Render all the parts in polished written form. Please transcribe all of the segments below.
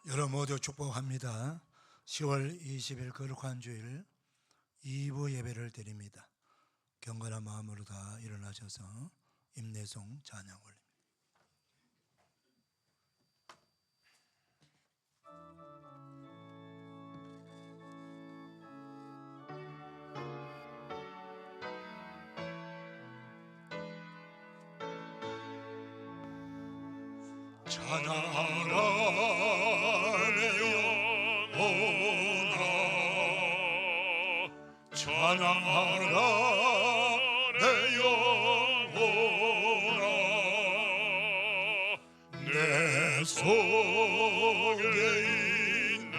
여러분 모두 축복합니다. 10월 20일 거룩한 주일 2부 예배를 드립니다. 경건한 마음으로 다 일어나셔서 임내송 찬양 올립니다. 찬양하라 내 영혼아, 찬양하라 내 영혼아, 내 속에 있는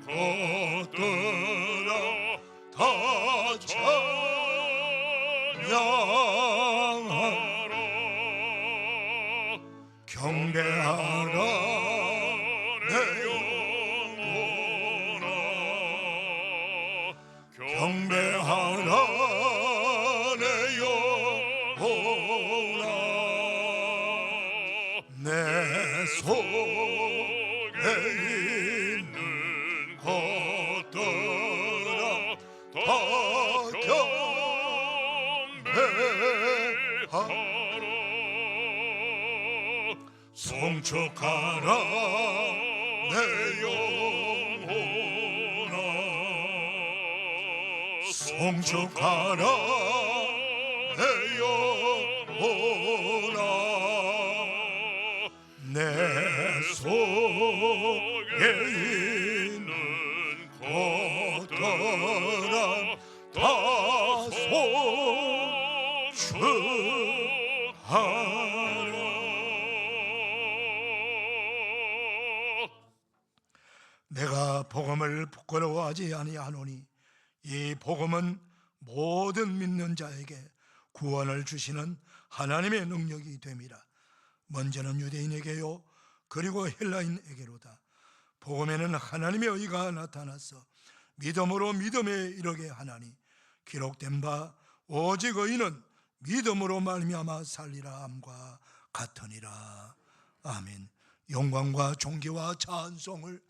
것들아 다 찬양하라. 경배하라 내 영혼아, 경배하라 내 영혼아, 내 속에 있는 것들아 다 경배하라. 송축하라 내 영혼아, 송축하라 내 영혼아, 내 속에 있는 것들아 다 송축하라. 내가 복음을 부끄러워하지 아니하노니 이 복음은 모든 믿는 자에게 구원을 주시는 하나님의 능력이 됨이라. 먼저는 유대인에게요 그리고 헬라인에게로다. 복음에는 하나님의 의가 나타나서 믿음으로 믿음에 이르게 하나니 기록된 바 오직 의인은 믿음으로 말미암아 살리라 함과 같으니라. 아멘. 영광과 존귀와 찬송을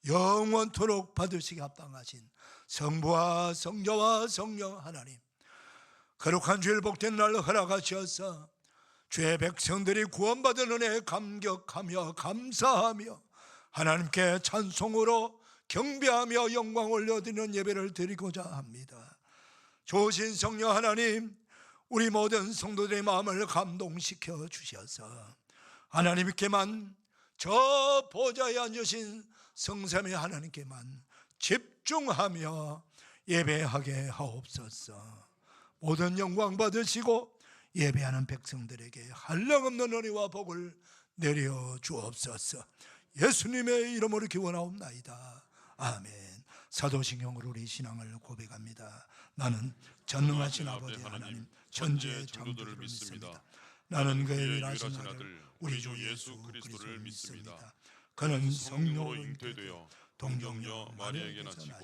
영원토록 받으시기 합당하신 성부와 성자와 성령 하나님, 거룩한 주일 복된 날 허락하셔서 주의 백성들이 구원받은 은혜에 감격하며 감사하며 하나님께 찬송으로 경배하며 영광 올려드리는 예배를 드리고자 합니다. 좋으신 성령 하나님, 우리 모든 성도들의 마음을 감동시켜 주셔서 하나님께만, 저 보좌에 앉으신 성삼위 하나님께만 집중하며 예배하게 하옵소서. 모든 영광 받으시고 예배하는 백성들에게 한량없는 은혜와 복을 내려 주옵소서. 예수님의 이름으로 기원하옵나이다. 아멘. 사도신경으로 우리 신앙을 고백합니다. 나는 전능하신 아버지 하나님 천지의 창조주를 믿습니다. 나는 그의 유일하신 아들 우리 주 예수 그리스도를 믿습니다. 그는 성령으로 잉태되어 동정녀 마리아에게 나시고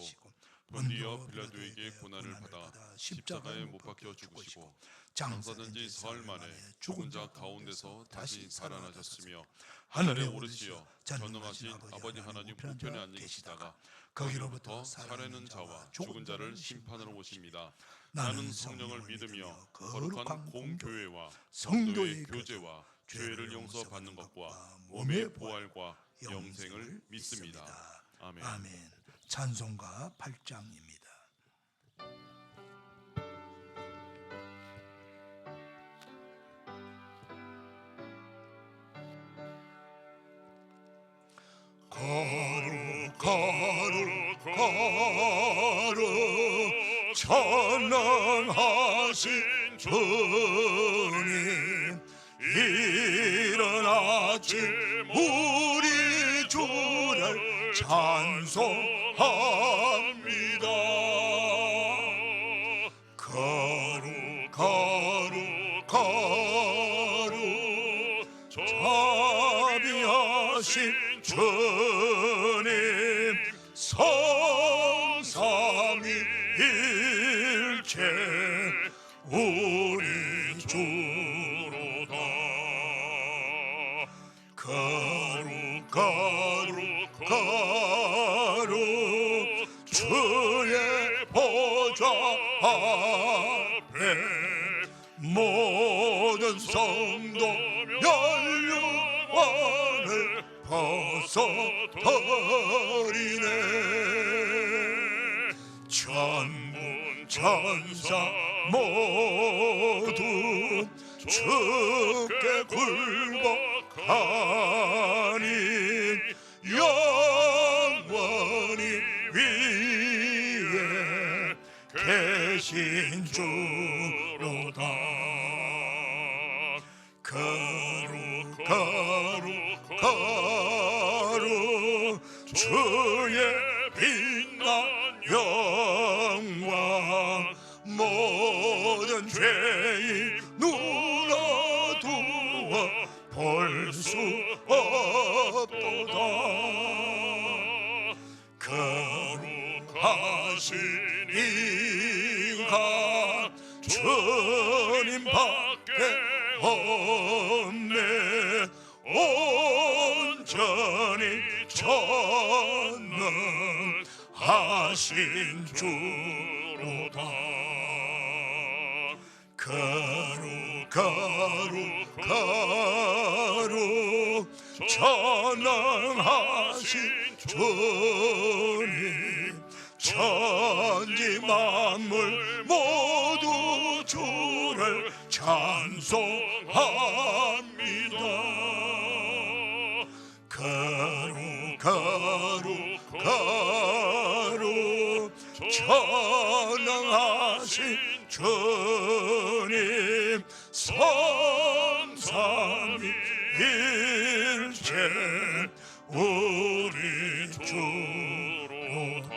본디오 빌라도에게 고난을 받아 십자가에 못 박혀 죽으시고 장사된지 사흘 만에 죽은 자 가운데서 다시 살아나셨으며 하늘에 오르시어 전능하신 아버지 하나님 우편에 앉아 계시다가 거기로부터 살아있는 자와 죽은 자를 심판하러 오십니다. 나는 성령을 믿으며 거룩한 공교회와 성도의 교제와 죄를 용서받는 것과 몸의 부활과 영생을 믿습니다. 아멘. 아멘. 찬송가 8장입니다. 거룩 전능하신 주님, 이른 아침 우리 주를 찬송합니다. 거룩 자비하신 주님, 성삼위일체 우리 주로다. 거룩 모든 성도 멸류관을 벗어버리네. 천군 천사 모두 주께 굴복하니 영원히 위에 계신 주로다. 거룩 주의 빛난 영광 모든 죄인 눈어두어 볼 수 없도다. 거룩하신 이가 주님밖에 없네. 온전히 전능하신 주로다. 거룩 전능하신 주님, 천지 만물 모두 주를 찬송합니다. 거룩 전능하신 주님, 성삼위일체 우리 주로다.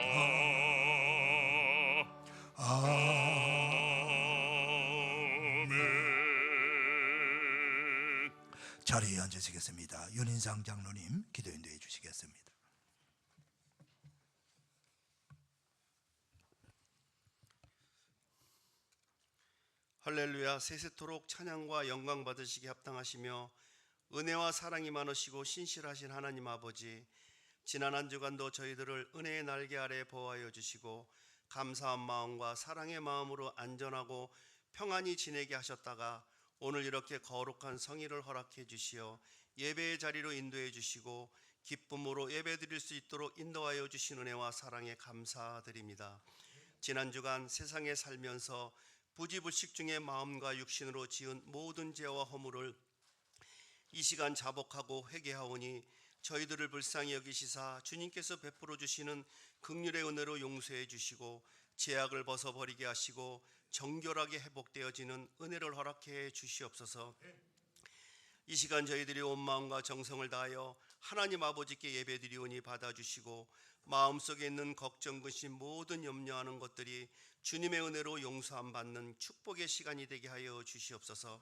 아멘. 자리에 앉으시겠습니다. 윤인상 장로님 기도 인도해 주시겠습니다. 할렐루야. 세세토록 찬양과 영광 받으시기 합당하시며 은혜와 사랑이 많으시고 신실하신 하나님 아버지, 지난 한 주간도 저희들을 은혜의 날개 아래 보호하여 주시고 감사한 마음과 사랑의 마음으로 안전하고 평안히 지내게 하셨다가 오늘 이렇게 거룩한 성의를 허락해 주시어 예배의 자리로 인도해 주시고 기쁨으로 예배 드릴 수 있도록 인도하여 주신 은혜와 사랑에 감사드립니다. 지난 주간 세상에 살면서 부지불식 중에 마음과 육신으로 지은 모든 죄와 허물을 이 시간 자복하고 회개하오니 저희들을 불쌍히 여기시사 주님께서 베풀어 주시는 긍휼의 은혜로 용서해 주시고 죄악을 벗어버리게 하시고 정결하게 회복되어지는 은혜를 허락해 주시옵소서. 이 시간 저희들이 온 마음과 정성을 다하여 하나님 아버지께 예배드리오니 받아주시고 마음속에 있는 걱정, 근심, 모든 염려하는 것들이 주님의 은혜로 용서함 받는 축복의 시간이 되게 하여 주시옵소서.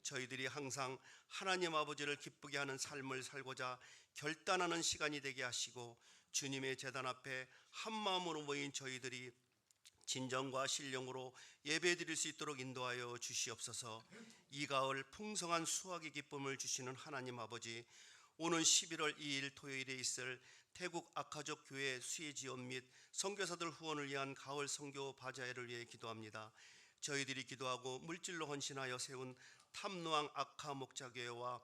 저희들이 항상 하나님 아버지를 기쁘게 하는 삶을 살고자 결단하는 시간이 되게 하시고 주님의 제단 앞에 한 마음으로 모인 저희들이 진정과 신령으로 예배드릴 수 있도록 인도하여 주시옵소서. 이 가을 풍성한 수확의 기쁨을 주시는 하나님 아버지, 오는 11월 2일 토요일에 있을 태국 아카족 교회 수혜지원 및 선교사들 후원을 위한 가을 선교 바자회를 위해 기도합니다. 저희들이 기도하고 물질로 헌신하여 세운 탐누앙 아카 목자교회와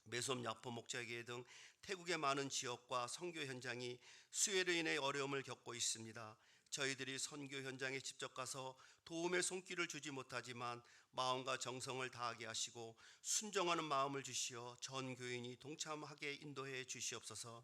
메솜 야포 목자교회 등 태국의 많은 지역과 선교 현장이 수해로 인해 어려움을 겪고 있습니다. 저희들이 선교 현장에 직접 가서 도움의 손길을 주지 못하지만 마음과 정성을 다하게 하시고 순종하는 마음을 주시어 전 교인이 동참하게 인도해 주시옵소서.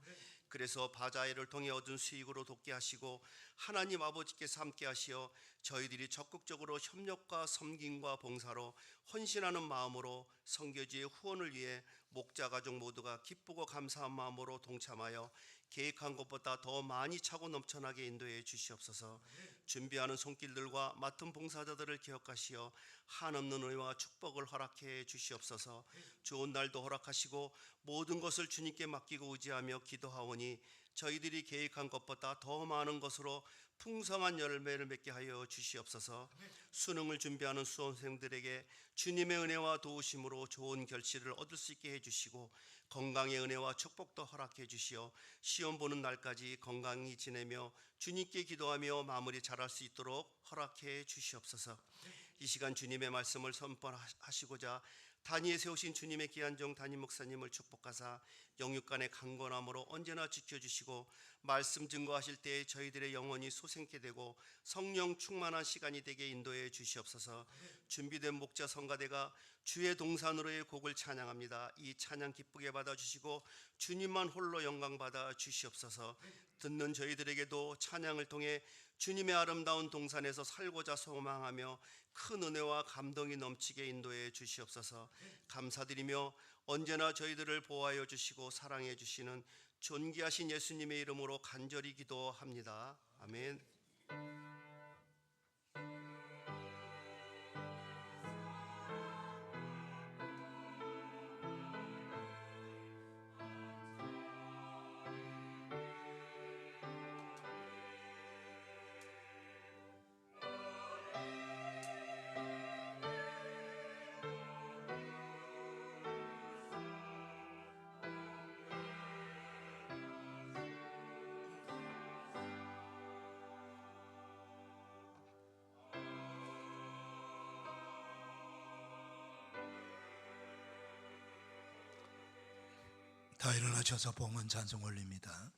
그래서 바자회를 통해 얻은 수익으로 돕게 하시고 하나님 아버지께서 함께 하시어 저희들이 적극적으로 협력과 섬김과 봉사로 헌신하는 마음으로 선교지의 후원을 위해 목자 가족 모두가 기쁘고 감사한 마음으로 동참하여 계획한 것보다 더 많이 차고 넘쳐나게 인도해 주시옵소서. 준비하는 손길들과 맡은 봉사자들을 기억하시어 한없는 은혜와 축복을 허락해 주시옵소서. 좋은 날도 허락하시고 모든 것을 주님께 맡기고 의지하며 기도하오니 저희들이 계획한 것보다 더 많은 것으로 풍성한 열매를 맺게 하여 주시옵소서. 수능을 준비하는 수험생들에게 주님의 은혜와 도우심으로 좋은 결실을 얻을 수 있게 해주시고 건강의 은혜와 축복도 허락해 주시어 시험 보는 날까지 건강히 지내며 주님께 기도하며 마무리 잘할 수 있도록 허락해 주시옵소서. 이 시간 주님의 말씀을 선포하시고자 단위에 세우신 주님의 귀한 종 담임 목사님을 축복하사 영육간의 강건함으로 언제나 지켜주시고 말씀 증거하실 때에 저희들의 영혼이 소생케 되고 성령 충만한 시간이 되게 인도해 주시옵소서. 준비된 목자 성가대가 주의 동산으로의 곡을 찬양합니다. 이 찬양 기쁘게 받아주시고 주님만 홀로 영광 받아 주시옵소서. 듣는 저희들에게도 찬양을 통해 주님의 아름다운 동산에서 살고자 소망하며 큰 은혜와 감동이 넘치게 인도해 주시옵소서. 감사드리며 언제나 저희들을 보호하여 주시고 사랑해 주시는 존귀하신 예수님의 이름으로 간절히 기도합니다. 아멘. 다 일어나셔서 봉헌 찬송 올립니다.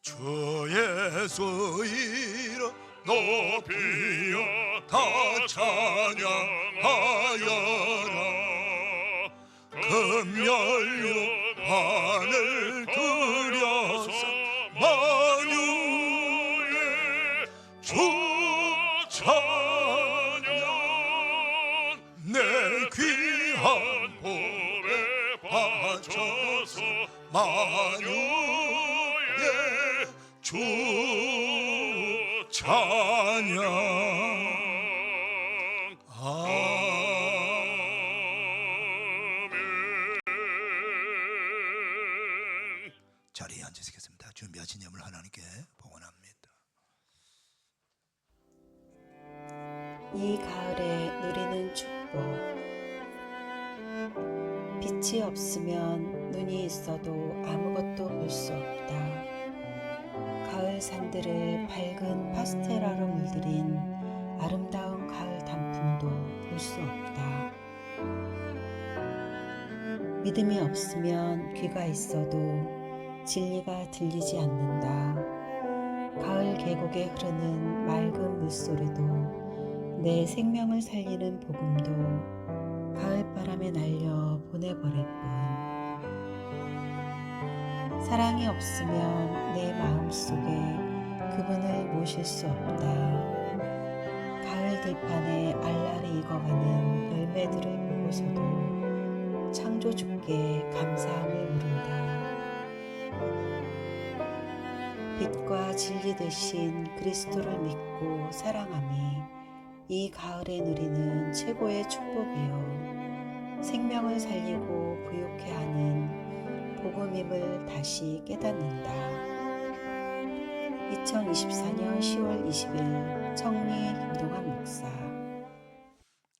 주 예수 이름 높이여 다 찬양하여라. 금연료 판을 들여서 만유의 주 찬양 내 귀한 볼에 바쳐서 만유의 주 찬양. 아멘. 자리에 앉으시겠습니다. 준비하신 예물 하나님께 봉헌합니다. 이 가을에 누리는 축복. 빛이 없으면 눈이 있어도 아무것도 볼 수 없다. 가을 산들을 밝은 파스텔화로 물들인 아름다운 가을 단풍도 볼 수 없다. 믿음이 없으면 귀가 있어도 진리가 들리지 않는다. 가을 계곡에 흐르는 맑은 물소리도 내 생명을 살리는 복음도 가을바람에 날려 보내버릴 뿐. 사랑이 없으면 내 마음속에 그분을 모실 수 없다. 가을 들판에 알알이 익어가는 열매들을 보고서도 창조주께 감사함을 물은다. 빛과 진리 되신 그리스도를 믿고 사랑함이 이 가을에 누리는 최고의 축복이요 생명을 살리고 부욕해 하는 복음임을 다시 깨닫는다. 2024년 10월 20일 청리 김동환 목사.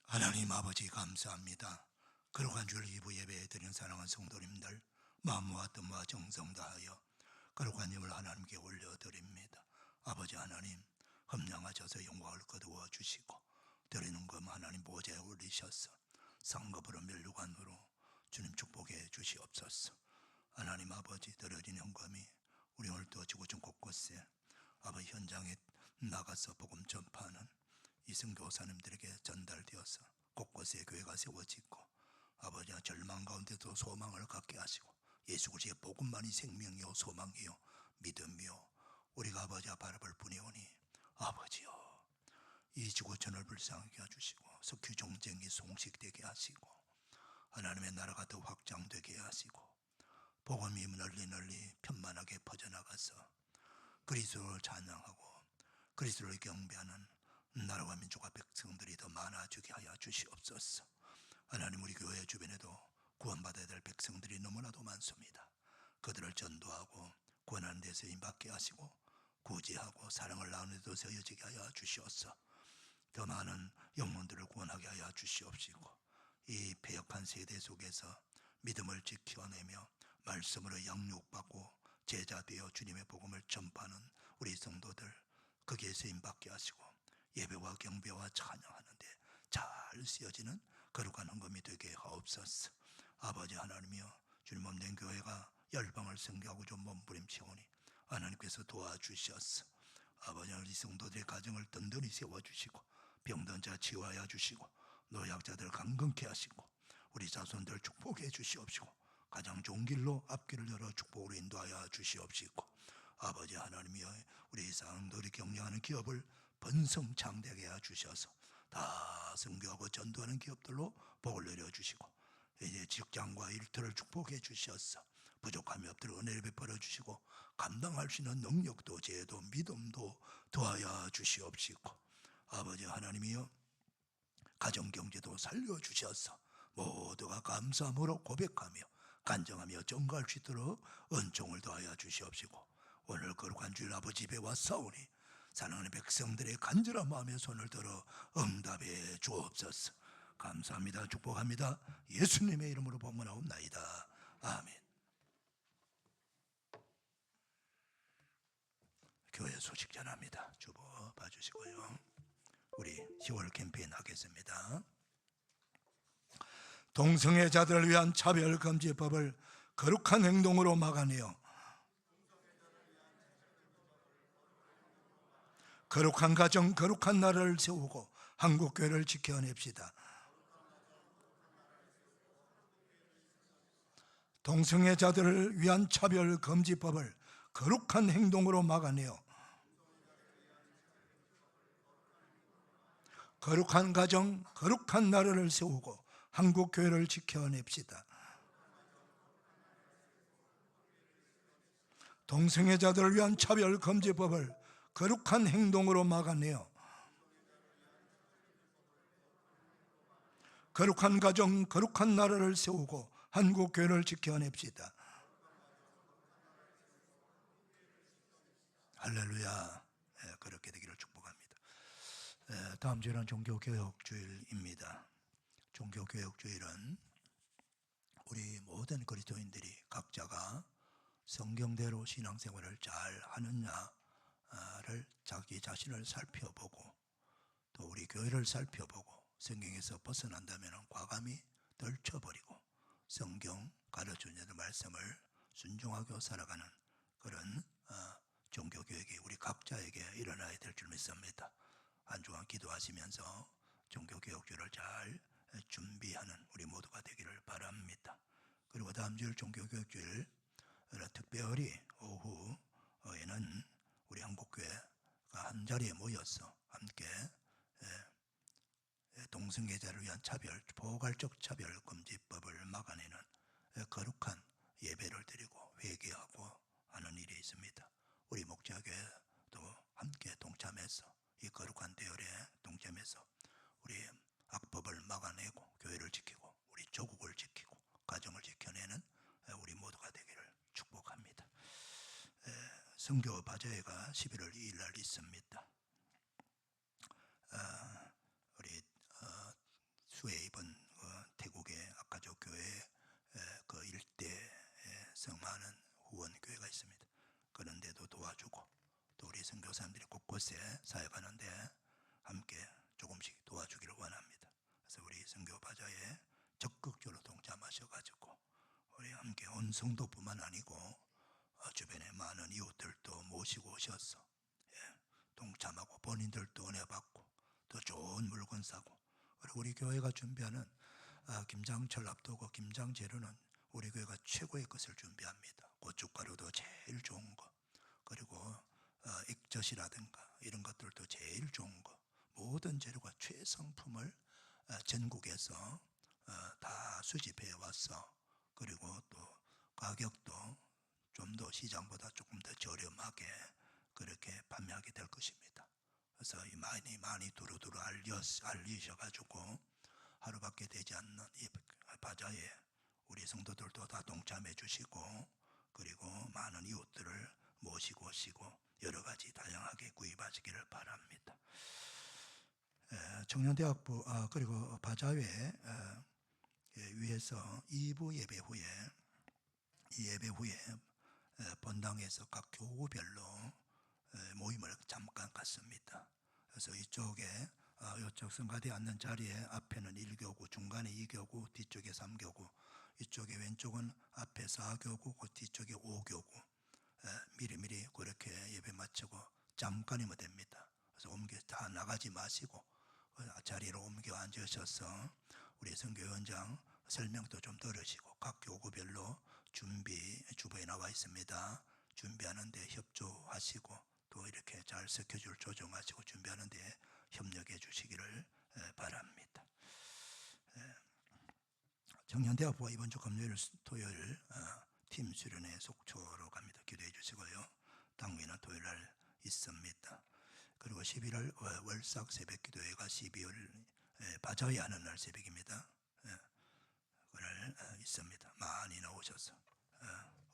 하나님 아버지 감사합니다. 거룩한 주일 2부 예배에 드리는 사랑하는 성도님들 마음과 뜻과 정성 다하여 거룩한 예물 하나님께 올려드립니다. 아버지 하나님 험량하셔서 영광을 거두어 주시고 드리는 것 하나님 보좌에 올리셔서 상급으로 멸류관으로 주님 축복해 주시옵소서. 하나님 아버지 드려진 영감이 우리 오늘도 지구촌 곳곳에 아버지 현장에 나가서 복음 전파하는 이승교사님들에게 전달되어서 곳곳에 교회가 세워지고 아버지 절망 가운데도 소망을 갖게 하시고 예수 그리스도의 복음만이 생명이요 소망이요 믿음이요 우리가 아버지 바라볼 뿐이오니 아버지요 이 지구촌을 불쌍하게 해주시고 석유 종쟁이 송식되게 하시고 하나님의 나라가 더 확장되게 하시고 복음이 널리 편만하게 퍼져나가서 그리스도를 찬양하고 그리스도를 경배하는 나라와 민족과 백성들이 더 많아지게 하여 주시옵소서. 하나님 우리 교회 주변에도 구원받아야 될 백성들이 너무나도 많습니다. 그들을 전도하고 구원하는 데서 임받게 하시고 구제하고 사랑을 나누는 데서 여지게 하여 주시옵소서. 더 많은 영혼들을 구원하게 하여 주시옵시고 이 패역한 세대 속에서 믿음을 지켜내며 말씀으로 양육받고 제자 되어 주님의 복음을 전파하는 우리 성도들 거기에 쓰임받게 하시고 예배와 경배와 찬양하는데 잘 쓰여지는 거룩한 헌금이 되게 하옵소서. 아버지 하나님이여, 주님 없는 교회가 열방을 섬기하고 좀 몸부림치오니 하나님께서 도와주셨어. 아버지, 우리 성도들의 가정을 든든히 세워주시고 병든 자 치유하여 주시고 노약자들 강건케 하시고 우리 자손들 축복해 주시옵시고 가장 좋은 길로 앞길을 열어 축복으로 인도하여 주시옵시고 아버지 하나님이여, 우리 성도들이 경영하는 기업을 번성창대하게 해 주셔서 다 선교하고 전도하는 기업들로 복을 내려주시고 이제 직장과 일터를 축복해 주셔서 부족함이 없도록 은혜를 베풀어 주시고 감당할 수 있는 능력도 지혜도 믿음도 더하여 주시옵시고 아버지 하나님이여, 가정경제도 살려주셔서 모두가 감사함으로 고백하며 간증하며 전가할 수 있도록 은총을 더하여 주시옵시고 오늘 거룩한 주일 아버지 집에 왔사오니 사랑하는 백성들의 간절한 마음에 손을 들어 응답해 주옵소서. 감사합니다. 축복합니다. 예수님의 이름으로 복문하옵나이다. 아멘. 교회 소식 전합니다. 주보 봐주시고요. 우리 10월 캠페인 하겠습니다. 동성애자들을 위한 차별금지법을 거룩한 행동으로 막아내어 거룩한 가정, 거룩한 나라를 세우고 한국교회를 지켜냅시다. 동성애자들을 위한 차별금지법을 거룩한 행동으로 막아내어 거룩한 가정, 거룩한 나라를 세우고 한국교회를 지켜냅시다. 동성애자들을 위한 차별금지법을 거룩한 행동으로 막아내어 거룩한 가정, 거룩한 나라를 세우고 한국교회를 지켜냅시다. 할렐루야. 그렇게 되기를 축복합니다. 다음 주일은 종교개혁주일입니다. 종교개혁주일은 우리 모든 그리스도인들이 각자가 성경대로 신앙생활을 잘 하느냐를 자기 자신을 살펴보고 또 우리 교회를 살펴보고 성경에서 벗어난다면 과감히 떨쳐버리고 성경 가르쳐주는 말씀을 순종하고 살아가는 그런 종교개혁이 우리 각자에게 일어나야 될 줄 믿습니다. 한 주간 기도하시면서 종교개혁주를 잘 준비하는 우리 모두가 되기를 바랍니다. 그리고 다음 주일 종교개혁주일 특별히 오후에는 우리 한국교회가 한 자리에 모여서 함께 동성애자를 위한 포괄적 차별금지법을 막아내는 거룩한 예배를 드리고 회개하고 하는 일이 있습니다. 우리 목자교회도 함께 동참해서 이 거룩한 대열에 동참해서 우리 악법을 막아내고 교회를 지키고 우리 조국을 지키고 가정을 지켜내는 우리 모두가 되기를 축복합니다. 선교 바자회가 11월 2일 날 있습니다. 우리 수에입은 태국의 아카조 교회 그 일대에 성마하는 후원교회가 있습니다. 그런데도 도와주고 또 우리 선교사님들이 곳곳에 사역하는데 함께 조금씩 도와주기를 원합니다. 그래서 우리 선교 바자회에 적극적으로 동참하셔가지고 우리 함께 온 성도뿐만 아니고 주변에 많은 이웃들도 모시고 오셔서 동참하고 본인들도 은혜 받고 더 좋은 물건 사고 그리고 우리 교회가 준비하는 김장철 앞두고 김장재료는 우리 교회가 최고의 것을 준비합니다. 고춧가루도 제일 좋은 거 그리고 익젓이라든가 이런 것들도 제일 좋은 거 모든 재료가 최상품을 전국에서 다 수집해 왔어. 그리고 또 가격도 좀 더 시장보다 조금 더 저렴하게 그렇게 판매하게 될 것입니다. 그래서 많이 두루두루 알리셔가지고 하루밖에 되지 않는 이 바자에 우리 성도들도 다 동참해 주시고 그리고 많은 이웃들을 모시고 오시고 여러 가지 다양하게 구입하시기를 바랍니다. 청년대학부 그리고 바자회 위에서 2부 예배 후에 본당에서 각 교구별로 모임을 잠깐 갖습니다. 그래서 이쪽 성가대에 앉는 자리에 앞에는 1교구, 중간에 2교구, 뒤쪽에 3교구, 이쪽에 왼쪽은 앞에 4교구, 그 뒤쪽에 5교구. 미리미리 그렇게 예배 마치고 잠깐이면 됩니다. 그래서 다 나가지 마시고 자리로 옮겨 앉으셔서 우리 선교위원장 설명도 좀 들으시고 각 교구별로 주부에 나와 있습니다. 준비하는데 협조하시고 또 이렇게 잘 스케줄 조정하시고 준비하는데 협력해 주시기를 바랍니다. 청년대학부가 이번 주 금요일 토요일 팀 수련회 속초로 갑니다. 기도해 주시고요. 당위는 토요일 날 있습니다. 그리고 11월 월삭 새벽 기도회가 12월 바자회 하는 날 새벽입니다. 그날 있습니다. 많이 나오셔서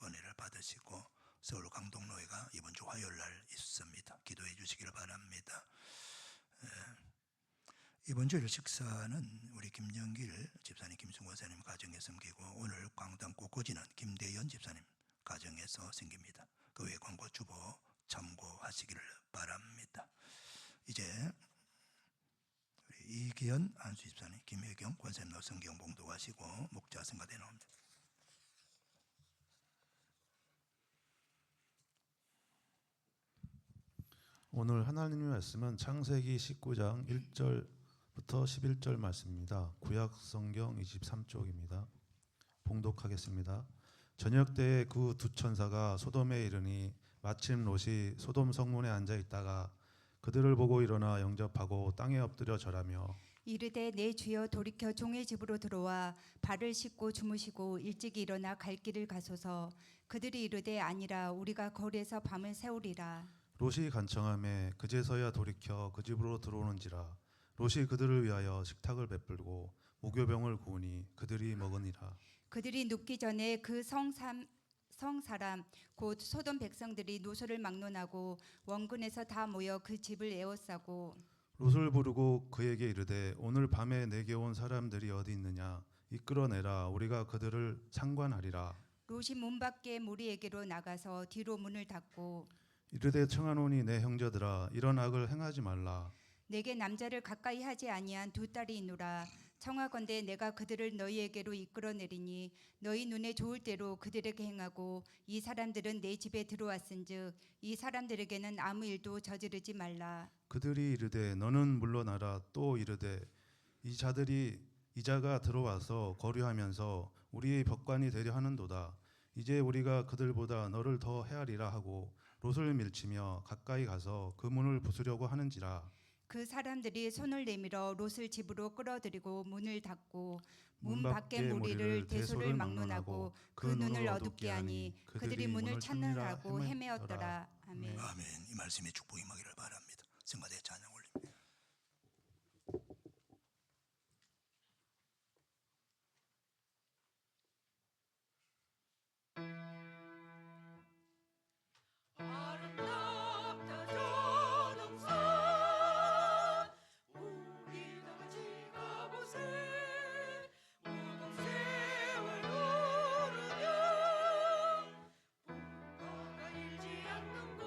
은혜를 받으시고 서울 강동로회가 이번 주 화요일 날 있습니다. 기도해 주시기를 바랍니다. 이번 주일 식사는 우리 김정길 집사님, 김승호 사님 가정에 섬기고 오늘 광당 꽃꽂이는 김대현 집사님 가정에서 생깁니다. 그 외 광고 주보 참고하시기를 바랍니다. 이제 우리 이기현 안수 집사님, 김혜경 권사님 성경 봉독하시고 목자 성가대 나옵니다. 오늘 하나님의 말씀은 창세기 19장 1절부터 11절 말씀입니다. 구약 성경 23쪽입니다. 봉독하겠습니다. 저녁 때에 그 두 천사가 소돔에 이르니 마침 롯이 소돔 성문에 앉아 있다가 그들을 보고 일어나 영접하고 땅에 엎드려 절하며 이르되 내 주여 돌이켜 종의 집으로 들어와 발을 씻고 주무시고 일찍 일어나 갈 길을 가소서. 그들이 이르되 아니라 우리가 거리에서 밤을 새우리라. 롯이 간청하매 그제서야 돌이켜 그 집으로 들어오는지라. 롯이 그들을 위하여 식탁을 베풀고 무교병을 구우니 그들이 먹으니라. 그들이 눕기 전에 그 성사람 곧 소돔 백성들이 노소를 막론하고 원근에서 다 모여 그 집을 에워싸고 롯을 부르고 그에게 이르되 오늘 밤에 내게 온 사람들이 어디 있느냐 이끌어내라 우리가 그들을 상관하리라. 롯이 문 밖에 무리에게로 나가서 뒤로 문을 닫고 이르되 청하노니 내 형제들아 이런 악을 행하지 말라. 내게 남자를 가까이 하지 아니한 두 딸이 있노라. 청하건대 내가 그들을 너희에게로 이끌어내리니 너희 눈에 좋을 대로 그들에게 행하고 이 사람들은 내 집에 들어왔은즉 이 사람들에게는 아무 일도 저지르지 말라. 그들이 이르되 너는 물러나라. 또 이르되 이자가 들어와서 거류하면서 우리의 법관이 되려 하는도다. 이제 우리가 그들보다 너를 더 헤아리라 하고 롯을 밀치며 가까이 가서 그 문을 부수려고 하는지라. 그 사람들이 손을 내밀어 롯을 집으로 끌어들이고 문을 닫고 문 밖에 무리를 대소를 막론하고 그 눈을 어둡게 하니 그들이 문을 찾느라고 헤매었더라. 아멘. 아멘. 이 말씀에 축복이 임하기를 바랍니다. 성가대 찬양 올립니다. 아름답다 저능선 우리 다 같이 가보세 무덤 세월 오르며 풍파가 일지 않는 곳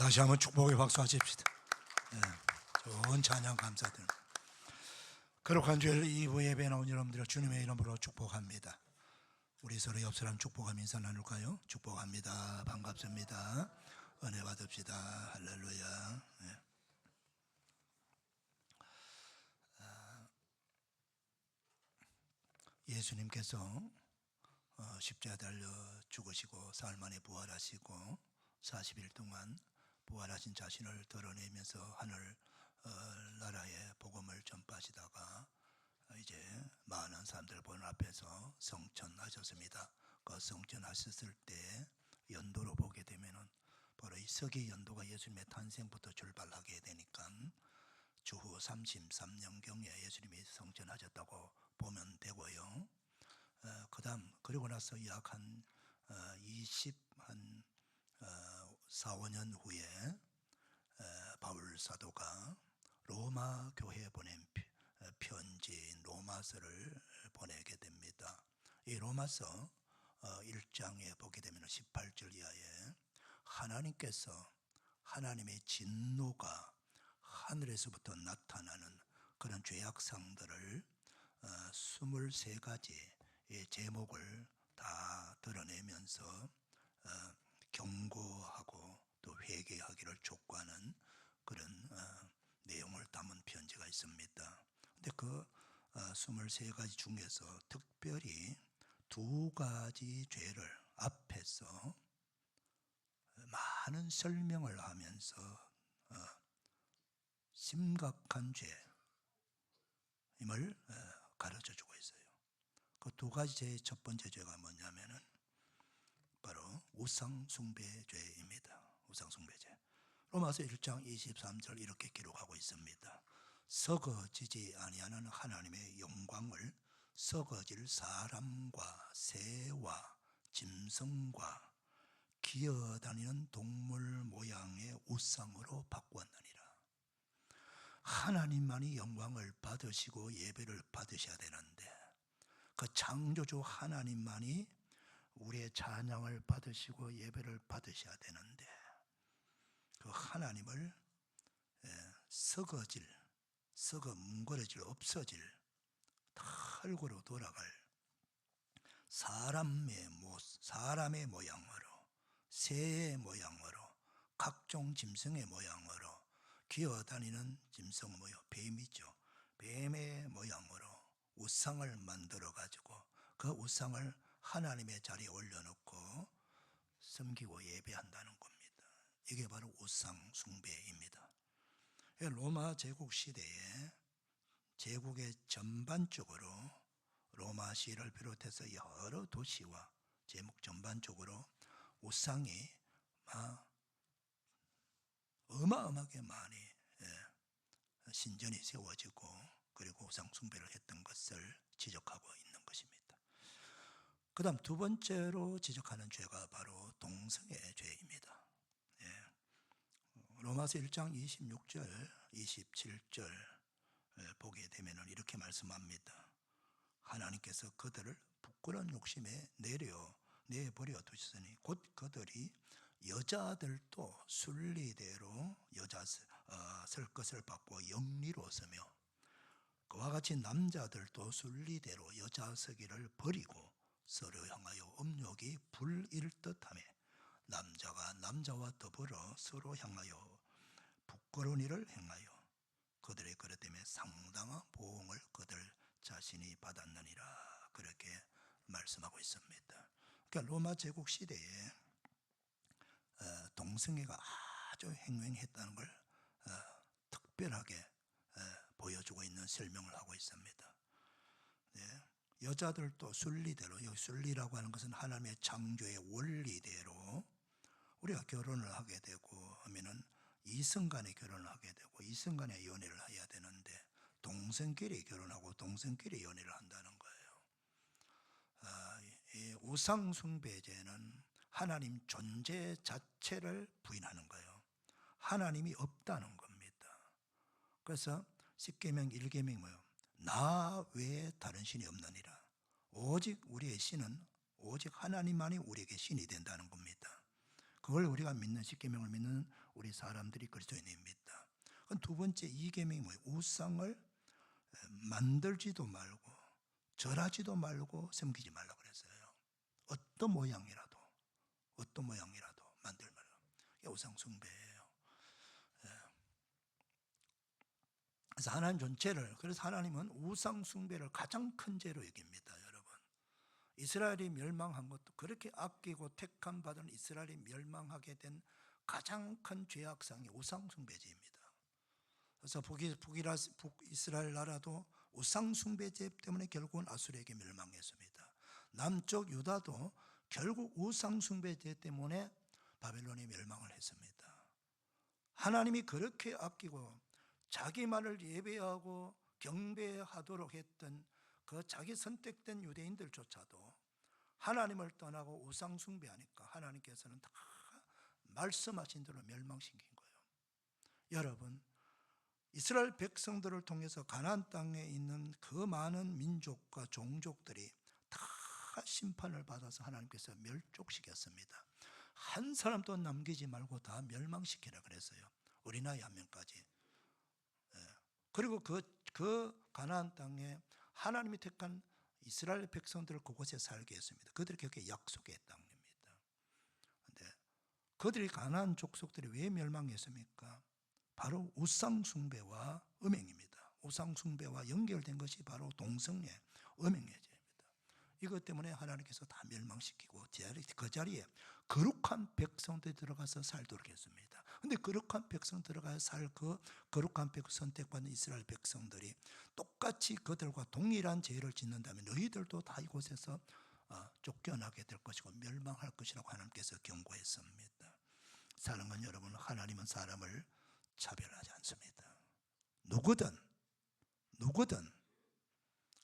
다시 한번 축복의 박수 하십시다. 네, 좋은 찬양 감사드립니다. 거룩한 주일 2부 예배에 나온 여러분들을 주님의 이름으로 축복합니다. 우리 서로 옆 사람 축복하며 인사 나눌까요? 축복합니다. 반갑습니다. 은혜 받읍시다. 할렐루야. 네. 예수님께서 십자가 달려 죽으시고 사흘 만에 부활하시고 40일 동안 부활하신 자신을 드러내면서 하늘 나라의 복음을 전파하시다가 이제 많은 사람들 보는 앞에서 성천하셨습니다. 그 성천하셨을 때 연도로 보게 되면은 바로 이 서기 연도가 예수님의 탄생부터 출발하게 되니까 주후 33년경에 예수님이 성천하셨다고 보면 되고요. 그다음 그리고 나서 약 한 4, 5년 후에 바울 사도가 로마 교회에 보낸 편지 로마서를 보내게 됩니다. 이 로마서 1장에 보게 되면 18절 이하에 하나님께서 하나님의 진노가 하늘에서부터 나타나는 그런 죄악상들을 23가지의 제목을 다 드러내면서 경고하고 또 회개하기를 촉구하는 그런 내용을 담은 편지가 있습니다. 근데 그 23가지 중에서 특별히 2가지 죄를 앞에서 많은 설명을 하면서 심각한 죄임을 가르쳐주고 있어요. 그 2가지 죄의 첫 번째 죄가 뭐냐면은 바로 우상숭배죄입니다. 우상숭배죄. 로마서 1장 23절 이렇게 기록하고 있습니다. 썩어지지 아니하는 하나님의 영광을 썩어질 사람과 새와 짐승과 기어다니는 동물 모양의 우상으로 바꾸었느니라. 하나님만이 영광을 받으시고 예배를 받으셔야 되는데 그 창조주 하나님만이 우리의 찬양을 받으시고 예배를 받으셔야 되는데 그 하나님을 뭉그러질 없어질 털고로 돌아갈 사람의 모양으로 새의 모양으로 각종 짐승의 모양으로 기어다니는 짐승 모양 뱀이죠. 뱀의 모양으로 우상을 만들어 가지고 그 우상을 하나님의 자리에 올려놓고 섬기고 예배한다는 겁니다. 이게 바로 우상 숭배입니다. 로마 제국 시대에 제국의 전반적으로 로마시를 비롯해서 여러 도시와 제국 전반적으로 우상이 어마어마하게 많이 신전이 세워지고 그리고 우상 숭배를 했던 것을 지적하고 있는 것입니다. 그 다음 2번째로 지적하는 죄가 바로 동성애 죄입니다. 로마서 1장 26절 27절 보게 되면 이렇게 말씀합니다. 하나님께서 그들을 부끄러운 욕심에 내버려 두셨으니 곧 그들이 여자들도 순리대로 여자 쓸 것을 받고 영리로서며 그와 같이 남자들도 순리대로 여자 서기를 버리고 서로 향하여 음욕이 불일 듯하며 남자가 남자와 더불어 서로 향하여 부끄러운 일을 행하여 그들의 그릇 때문에 상당한 보응을 그들 자신이 받았느니라 그렇게 말씀하고 있습니다. 그러니까 로마 제국 시대에 동성애가 아주 행행했다는 걸 특별하게 보여주고 있는 설명을 하고 있습니다. 여자들도 순리대로 여기 순리라고 하는 것은 하나님의 창조의 원리대로 우리가 결혼을 하게 되고 하면은 이성간에 결혼을 하게 되고 이성간에 연애를 해야 되는데 동성끼리 결혼하고 동성끼리 연애를 한다는 거예요. 이 우상숭배죄는 하나님 존재 자체를 부인하는 거예요. 하나님이 없다는 겁니다. 그래서 10계명 1계명이 뭐예요? 나 외에 다른 신이 없느니라. 오직 우리의 신은 오직 하나님만이 우리에게 신이 된다는 겁니다. 그걸 우리가 믿는 10계명을 믿는 우리 사람들이 그리스도인입니다. 두 번째 이계명이 뭐예요? 우상을 만들지도 말고 절하지도 말고 섬기지 말라고 그랬어요. 어떤 모양이라도 만들 말라. 이게 우상 숭배예요. 그래서 하나님 전체를, 그래서 하나님은 우상 숭배를 가장 큰 죄로 여깁니다, 여러분. 이스라엘이 멸망한 것도, 그렇게 아끼고 택함 받은 이스라엘이 멸망하게 된 가장 큰 죄악상이 우상 숭배죄입니다. 그래서 북이스라엘 나라도 우상 숭배죄 때문에 결국은 아수르에게 멸망했습니다. 남쪽 유다도 결국 우상 숭배죄 때문에 바벨론이 멸망을 했습니다. 하나님이 그렇게 아끼고 자기 말을 예배하고 경배하도록 했던 그 자기 선택된 유대인들조차도 하나님을 떠나고 우상 숭배하니까 하나님께서는 다 말씀하신 대로 멸망시킨 거예요. 여러분, 이스라엘 백성들을 통해서 가나안 땅에 있는 그 많은 민족과 종족들이 다 심판을 받아서 하나님께서 멸족시켰습니다. 한 사람도 남기지 말고 다 멸망시키라 그랬어요. 어린아이 한 명까지. 그리고 그 가나안 땅에 하나님이 택한 이스라엘 백성들을 그곳에 살게 했습니다. 그들이 그렇게 약속의 땅입니다. 그런데 그들이 가나안 족속들이 왜 멸망했습니까? 바로 우상 숭배와 음행입니다. 우상 숭배와 연결된 것이 바로 동성애, 음행의 죄입니다. 이것 때문에 하나님께서 다 멸망시키고 그 자리에 거룩한 백성들이 들어가서 살도록 했습니다. 그런데 거룩한 백성 들어가서 살 그 거룩한 백성 선택받는 이스라엘 백성들이 똑같이 그들과 동일한 죄를 짓는다면 너희들도 다 이곳에서 쫓겨나게 될 것이고 멸망할 것이라고 하나님께서 경고했습니다. 사랑하는 여러분, 하나님은 사람을 차별하지 않습니다. 누구든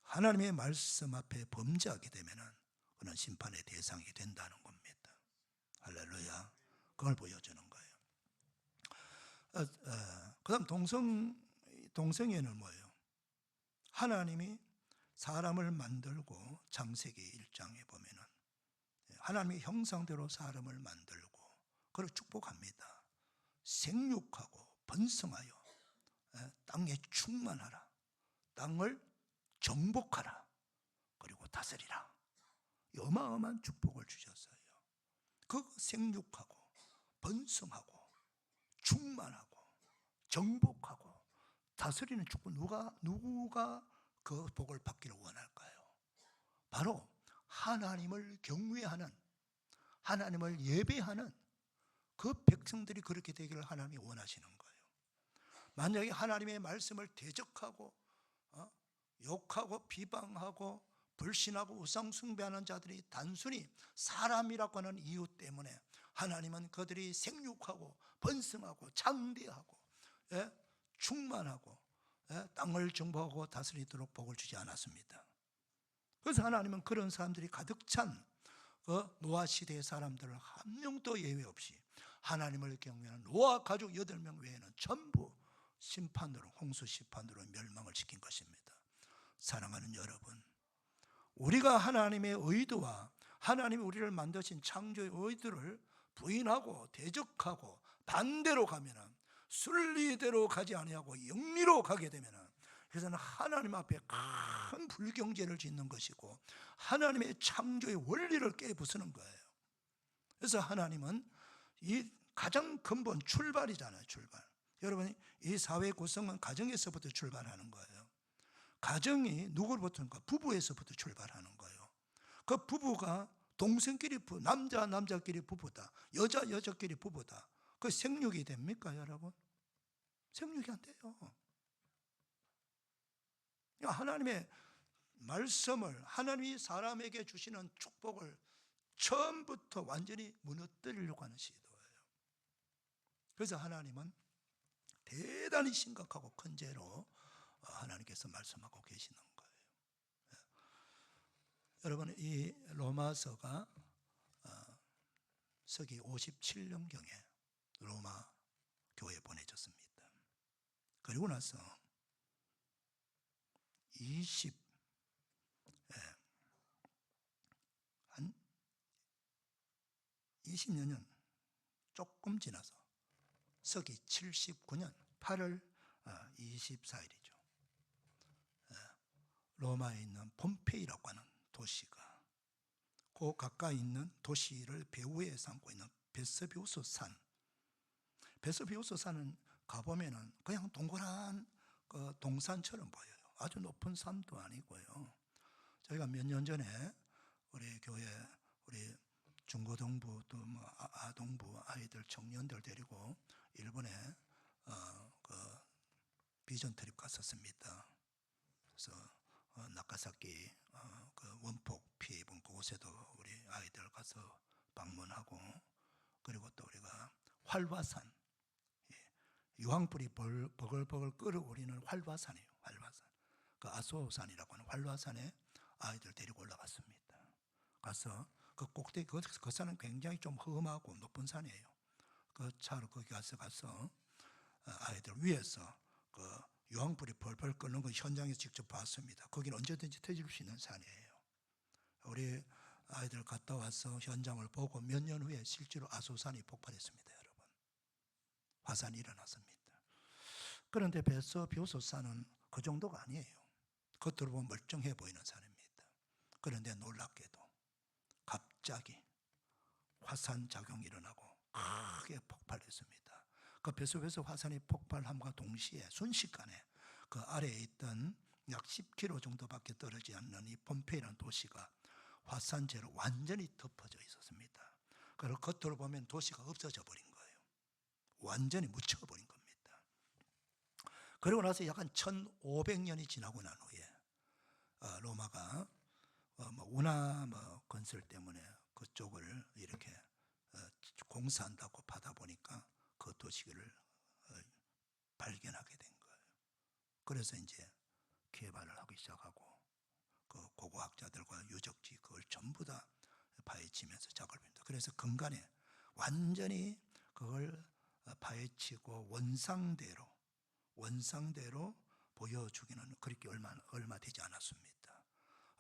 하나님의 말씀 앞에 범죄하게 되면 그는 심판의 대상이 된다는 겁니다. 할렐루야. 그걸 보여주는 거예요. 그 다음 동성애는 뭐예요? 하나님이 사람을 만들고 창세기 1장에 보면은 하나님의 형상대로 사람을 만들고 그를 축복합니다. 생육하고 번성하여 땅에 충만하라. 땅을 정복하라. 그리고 다스리라. 어마어마한 축복을 주셨어요. 그 생육하고 번성하고 충만하고 정복하고 다스리는 축복, 누가 그 복을 받기를 원할까요? 바로 하나님을 경외하는, 하나님을 예배하는 그 백성들이 그렇게 되기를 하나님이 원하시는 거예요. 만약에 하나님의 말씀을 대적하고 욕하고 비방하고 불신하고 우상 숭배하는 자들이 단순히 사람이라고 하는 이유 때문에 하나님은 그들이 생육하고 번성하고 장대하고 충만하고 땅을 정복하고 다스리도록 복을 주지 않았습니다. 그래서 하나님은 그런 사람들이 가득 찬 노아 시대의 사람들을 한 명도 예외 없이 하나님을 경외하는 노아 가족 8명 외에는 전부 심판으로, 홍수 심판으로 멸망을 시킨 것입니다. 사랑하는 여러분, 우리가 하나님의 의도와 하나님이 우리를 만드신 창조의 의도를 부인하고 대적하고 반대로 가면은, 순리대로 가지 아니하고 영리로 가게 되면은, 그래서는 하나님 앞에 큰 불경죄를 짓는 것이고 하나님의 창조의 원리를 깨부수는 거예요. 그래서 하나님은 이 가장 근본 출발이잖아요. 출발. 여러분, 이 사회 구성은 가정에서부터 출발하는 거예요. 가정이 누구로부터인가? 부부에서부터 출발하는 거예요. 그 부부가 동생끼리 남자끼리 부부다, 여자끼리 부부다. 그 생육이 됩니까, 여러분? 생육이 안 돼요. 하나님의 말씀을, 하나님이 사람에게 주시는 축복을 처음부터 완전히 무너뜨리려고 하는 시도예요. 그래서 하나님은 대단히 심각하고 큰 죄로 하나님께서 말씀하고 계시는 거예요. 여러분, 이 로마서가 서기 57년경에 로마 교회에 보내졌습니다. 그리고 나서 20여 년 조금 지나서 서기 79년 8월 24일이죠. 로마에 있는 폼페이라고 하는 도시가 그 가까이 있는 도시를 배후에 삼고 있는 베스비우스 산. 베스비우스 산은 가보면은 그냥 동그란 그 동산처럼 보여요. 아주 높은 산도 아니고요. 저희가 몇 년 전에 우리 교회 우리 중고등부 또 뭐 아동부 아이들 청년들 데리고 일본에 그 비전 트립 갔었습니다. 그래서 나카사키 그 원폭 피해 입은 그곳에도 우리 아이들 가서 방문하고, 그리고 또 우리가 활화산, 유황불이 버글버글 끓어오르는 활화산이에요. 활화산. 그 아소산이라고 하는 활화산에 아이들 데리고 올라갔습니다. 가서 그 꼭대기 그 산은 굉장히 좀 험하고 높은 산이에요. 그 차로 거기 가서 아이들 위에서 그 유황불이 벌벌 끓는 거 현장에서 직접 봤습니다. 거기는 언제든지 터질 수 있는 산이에요. 우리 아이들 갔다 와서 현장을 보고 몇 년 후에 실제로 아소산이 폭발했습니다. 여러분, 화산이 일어났습니다. 그런데 베스비우스 산은 그 정도가 아니에요. 겉으로 보면 멀쩡해 보이는 산입니다. 그런데 놀랍게도 갑자기 화산 작용이 일어나고 크게 폭발했습니다. 그 베스비우스 화산이 폭발함과 동시에 순식간에 그 아래에 있던 약 10km 정도밖에 떨어지지 않는 이 폼페이라는 도시가 화산재로 완전히 덮어져 있었습니다. 그리고 겉으로 보면 도시가 없어져 버린 거예요. 완전히 묻혀버린 겁니다. 그리고 나서 약 한 1500년이 지나고 난 후에 로마가 운하 건설 때문에 그쪽을 이렇게 공사한다고 받아보니까 그 도시를 발견하게 된 거예요. 그래서 이제 개발을 하기 시작하고 그 고고학자들과 유적지 그걸 전부 다 파헤치면서 작업을 합니다. 그래서 근간에 완전히 그걸 파헤치고 원상대로 보여주기는 그렇게 얼마 되지 않았습니다.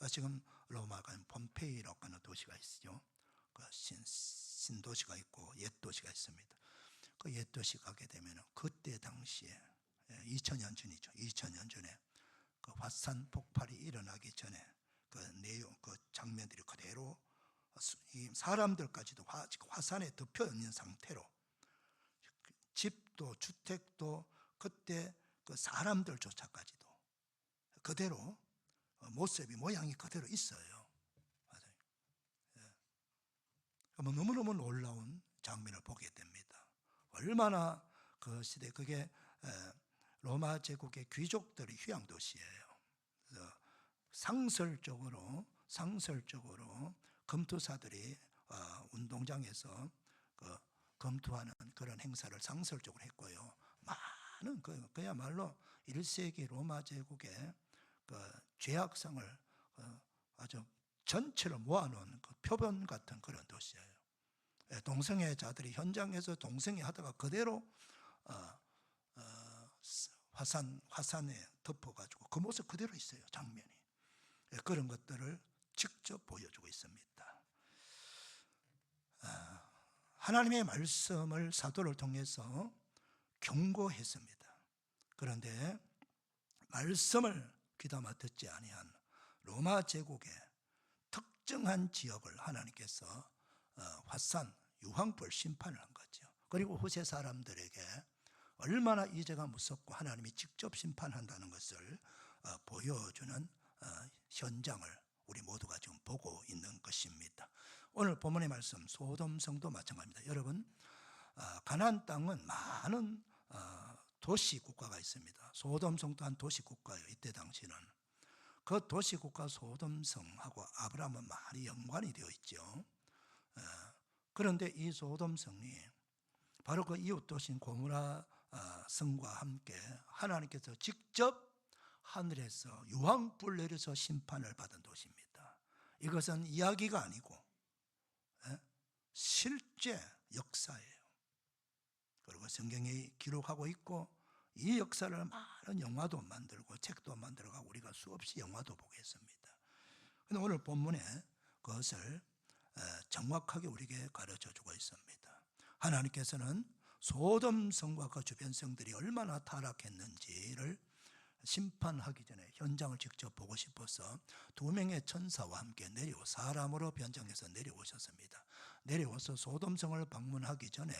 지금 로마가 폼페이라고 하는 도시가 있죠. 그 신도시가 있고 옛 도시가 있습니다. 그 옛 도시 가게 되면 그때 당시에 2000년 전이죠. 2000년 전에 그 화산 폭발이 일어나기 전에 그 내용, 그 장면들이 그대로 이 사람들까지도 화산에 덮여 있는 상태로 집도 주택도 그때 그 사람들조차까지도 그대로 모습이 모양이 그대로 있어요. 맞아요. 너무너무 놀라운 장면을 보게 됩니다. 얼마나 그 시대 그게 로마 제국의 귀족들의 휴양 도시예요. 상설적으로 검투사들이 운동장에서 그 검투하는 그런 행사를 상설적으로 했고요. 많은 그야말로 1세기 로마 제국의 그 죄악성을 아주 전체로 모아놓은 그 표본 같은 그런 도시예요. 동성애자들이 현장에서 동성애하다가 그대로 화산에 덮어가지고 그 모습 그대로 있어요. 장면이. 그런 것들을 직접 보여주고 있습니다. 하나님의 말씀을 사도를 통해서 경고했습니다. 그런데 말씀을 귀담아 듣지 아니한 로마 제국의 특정한 지역을 하나님께서 화산, 유황불 심판을 한 거죠. 그리고 후세 사람들에게 얼마나 이 죄가 무섭고 하나님이 직접 심판한다는 것을 보여주는 현장을 우리 모두가 지금 보고 있는 것입니다. 오늘 본문의 말씀 소돔성도 마찬가지입니다. 여러분, 가나안 땅은 많은 도시 국가가 있습니다. 소돔성 또한 도시 국가예요. 이때 당시는 그 도시 국가 소돔성하고 아브라함은 많이 연관이 되어 있죠. 그런데 이 소돔성이 바로 그 이웃 도시인 고모라 성과 함께 하나님께서 직접 하늘에서 유황불 내려서 심판을 받은 도시입니다. 이것은 이야기가 아니고 실제 역사예요. 그리고 성경에 기록하고 있고 이 역사를 많은 영화도 만들고 책도 만들어가고 우리가 수없이 영화도 보겠습니다. 그런데 오늘 본문에 그것을 정확하게 우리에게 가르쳐주고 있습니다. 하나님께서는 소돔 성과 그 주변 성들이 얼마나 타락했는지를 심판하기 전에 현장을 직접 보고 싶어서 2명의 천사와 함께 사람으로 변장해서 내려오셨습니다. 내려와서 소돔성을 방문하기 전에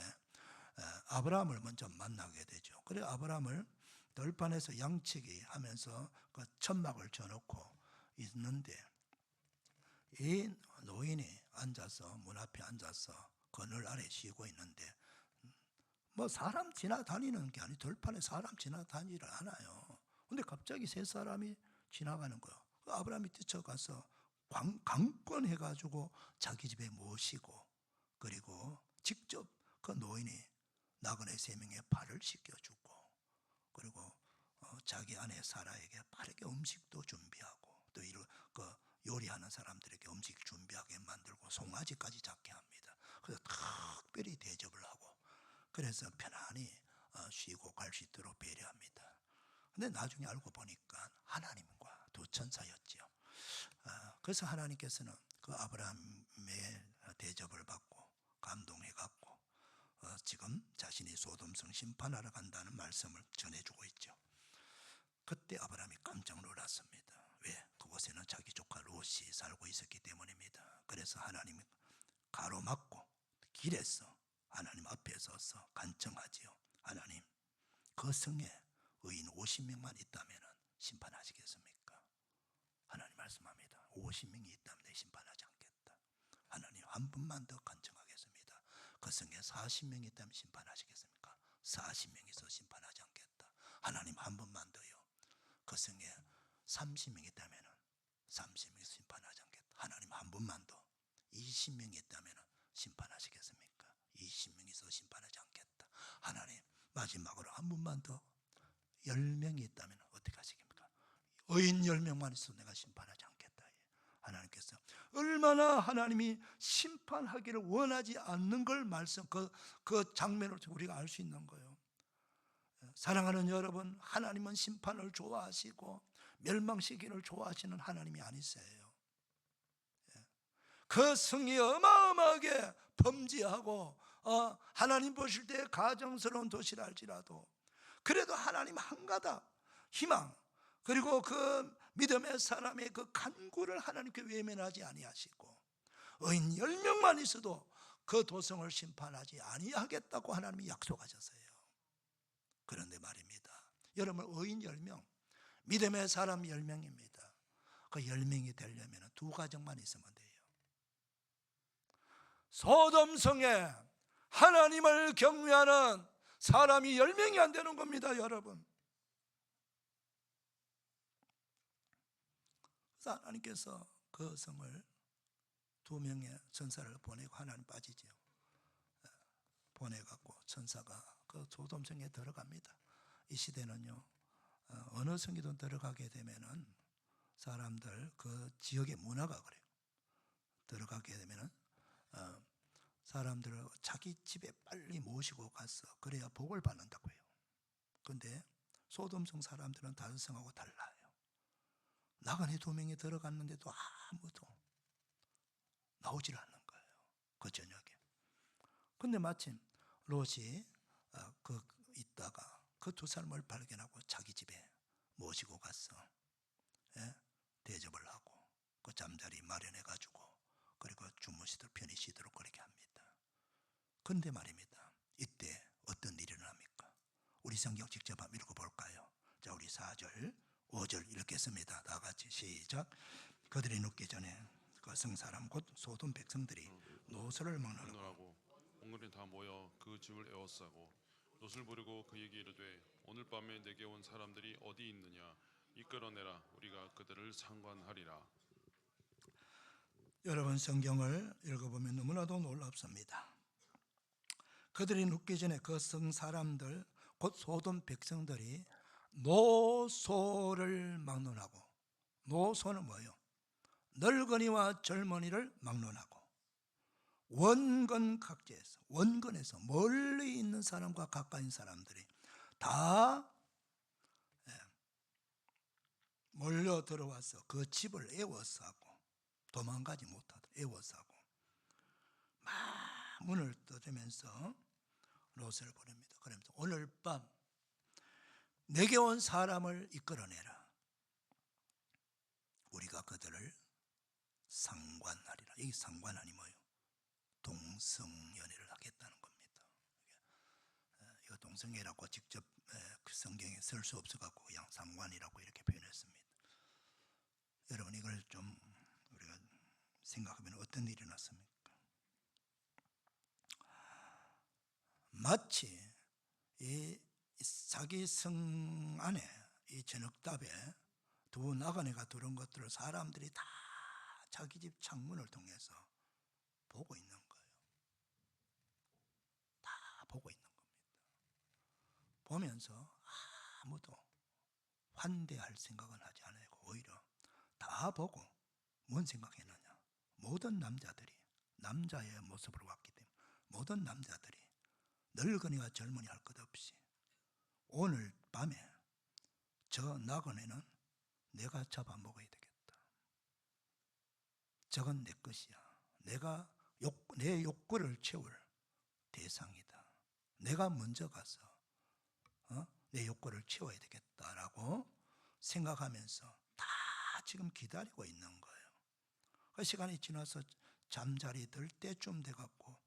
아브라함을 먼저 만나게 되죠. 그래 아브라함을 들판에서 양치기 하면서 그 천막을 쳐놓고 있는데 이 노인이 앉아서 문 앞에 앉아서 그늘 아래 쉬고 있는데 뭐 사람 지나다니는 게 아니 들판에 사람 지나다니질 않아요. 근데 갑자기 세 사람이 지나가는 거예요. 아브라함이 뛰쳐가서 강권해가지고 자기 집에 모시고 그리고 직접 그 노인이 나그네 3명의 발을 씻겨주고 그리고 자기 아내 사라에게 빠르게 음식도 준비하고 또 그 요리하는 사람들에게 음식 준비하게 만들고 송아지까지 잡게 합니다. 그래서 특별히 대접을 하고 그래서 편안히 쉬고 갈 수 있도록 배려합니다. 근데 나중에 알고 보니까 하나님과 두 천사였지요. 그래서 하나님께서는 그 아브라함의 대접을 받고 감동해갖고 지금 자신이 소돔성 심판하러 간다는 말씀을 전해주고 있죠. 그때 아브라함이 깜짝 놀랐습니다. 왜? 그곳에는 자기 조카 롯이 살고 있었기 때문입니다. 그래서 하나님이 가로막고 길에서 하나님 앞에 서서 간청하지요. 하나님, 그 성에 의인 50명만 있다면 심판하시겠습니까? 하나님 말씀합니다. 50명이 있다면 내 심판하지 않겠다. 하나님 한 분만 더 간청하겠습니다. 그 성에 40명이 있다면 심판하시겠습니까? 40명이서 심판하지 않겠다. 하나님 한 분만 더요. 그 성에 30명이 있다면 30명이 심판하지 않겠다. 하나님 한 분만 더. 20명이 있다면 심판하시겠습니까? 20명이서 심판하지 않겠다. 하나님 마지막으로 한 분만 더. 10명이 있다면 어떻게 하시겠습니까? 의인 10명만 있어도 내가 심판하지 않겠다. 하나님께서 얼마나 하나님이 심판하기를 원하지 않는 걸 그 장면을 우리가 알 수 있는 거예요. 사랑하는 여러분, 하나님은 심판을 좋아하시고 멸망시키기를 좋아하시는 하나님이 아니세요. 그 성이 어마어마하게 범죄하고 하나님 보실 때 가정스러운 도시라 할지라도 그래도 하나님 한가닥 희망 그리고 그 믿음의 사람의 그 간구를 하나님께 외면하지 아니하시고 의인 10명만 있어도 그 도성을 심판하지 아니하겠다고 하나님이 약속하셨어요. 그런데 말입니다. 여러분 의인 10명 믿음의 사람 10명입니다. 그 10명이 되려면 2가정만 있으면 돼요. 소돔성에 하나님을 경외하는 사람이 10명이 안 되는 겁니다, 여러분. 그래서 하나님께서 그 성을 2명의 천사를 보내고 하나님 빠지죠. 보내갖고 천사가 그 소돔성에 들어갑니다. 이 시대는요, 어느 성이든 들어가게 되면은 사람들 그 지역의 문화가 그래요. 들어가게 되면은 사람들을 자기 집에 빨리 모시고 가서 그래야 복을 받는다고 해요. 그런데 소돔성 사람들은 다른 성하고 달라요. 나그네 2명이 들어갔는데도 아무도 나오질 않는 거예요. 그 저녁에. 근데 마침 롯이 있다가 그 2사람을 발견하고 자기 집에 모시고 갔어. 대접을 하고 그 잠자리 마련해가지고 그리고 주무시도록 편히 쉬도록 그렇게 합니다. 그런데 말입니다. 이때 어떤 일이 일어납니까? 우리 성경 직접 한번 읽어볼까요? 자, 우리 4절 5절 읽겠습니다. 다 같이 시작. 그들이 눕기 전에 그 성사람 곧 소돔 백성들이 노소를 먹느라고 온전히 다 모여 그 집을 에워싸고 롯을 부르고 그에게 이르되 오늘 밤에 내게 온 사람들이 어디 있느냐 이끌어내라 우리가 그들을 상관하리라. 여러분 성경을 읽어보면 너무나도 놀랍습니다. 그들이 눕기 전에 그 성 사람들 곧 소돔 백성들이 노소를 막론하고, 노소는 뭐예요? 늙은이와 젊은이를 막론하고 원근각지에서, 원근에서 멀리 있는 사람과 가까이 있는 사람들이 다 몰려 들어와서 그 집을 에워싸고 도망가지 못하도록 에워싸고 막 문을 뜯으면서 롯을 보냅니다. 그러면서 오늘 밤 내게 온 사람을 이끌어내라. 우리가 그들을 상관하리라. 이 상관하니 뭐예요? 동성연애를 하겠다는 겁니다. 이거 동성애라고 직접 그 성경에 쓸 수 없어갖고 그냥 상관이라고 이렇게 표현했습니다. 여러분 이걸 좀 우리가 생각하면 어떤 일이 났습니까? 마치 이 자기 성 안에 이 저녁답에 두 나그네가 들은 것들을 사람들이 다 자기 집 창문을 통해서 보고 있는 거예요. 다 보고 있는 겁니다. 보면서 아무도 환대할 생각은 하지 않아요. 오히려 다 보고 뭔 생각했느냐? 모든 남자들이 남자의 모습으로 왔기 때문에 모든 남자들이 늙은이와 젊은이 할 것 없이 오늘 밤에 저 나그네는 내가 잡아먹어야 되겠다. 저건 내 것이야. 내 욕구를 채울 대상이다. 내가 먼저 가서 내 욕구를 채워야 되겠다라고 생각하면서 다 지금 기다리고 있는 거예요. 그 시간이 지나서 잠자리 들 때쯤 돼갖고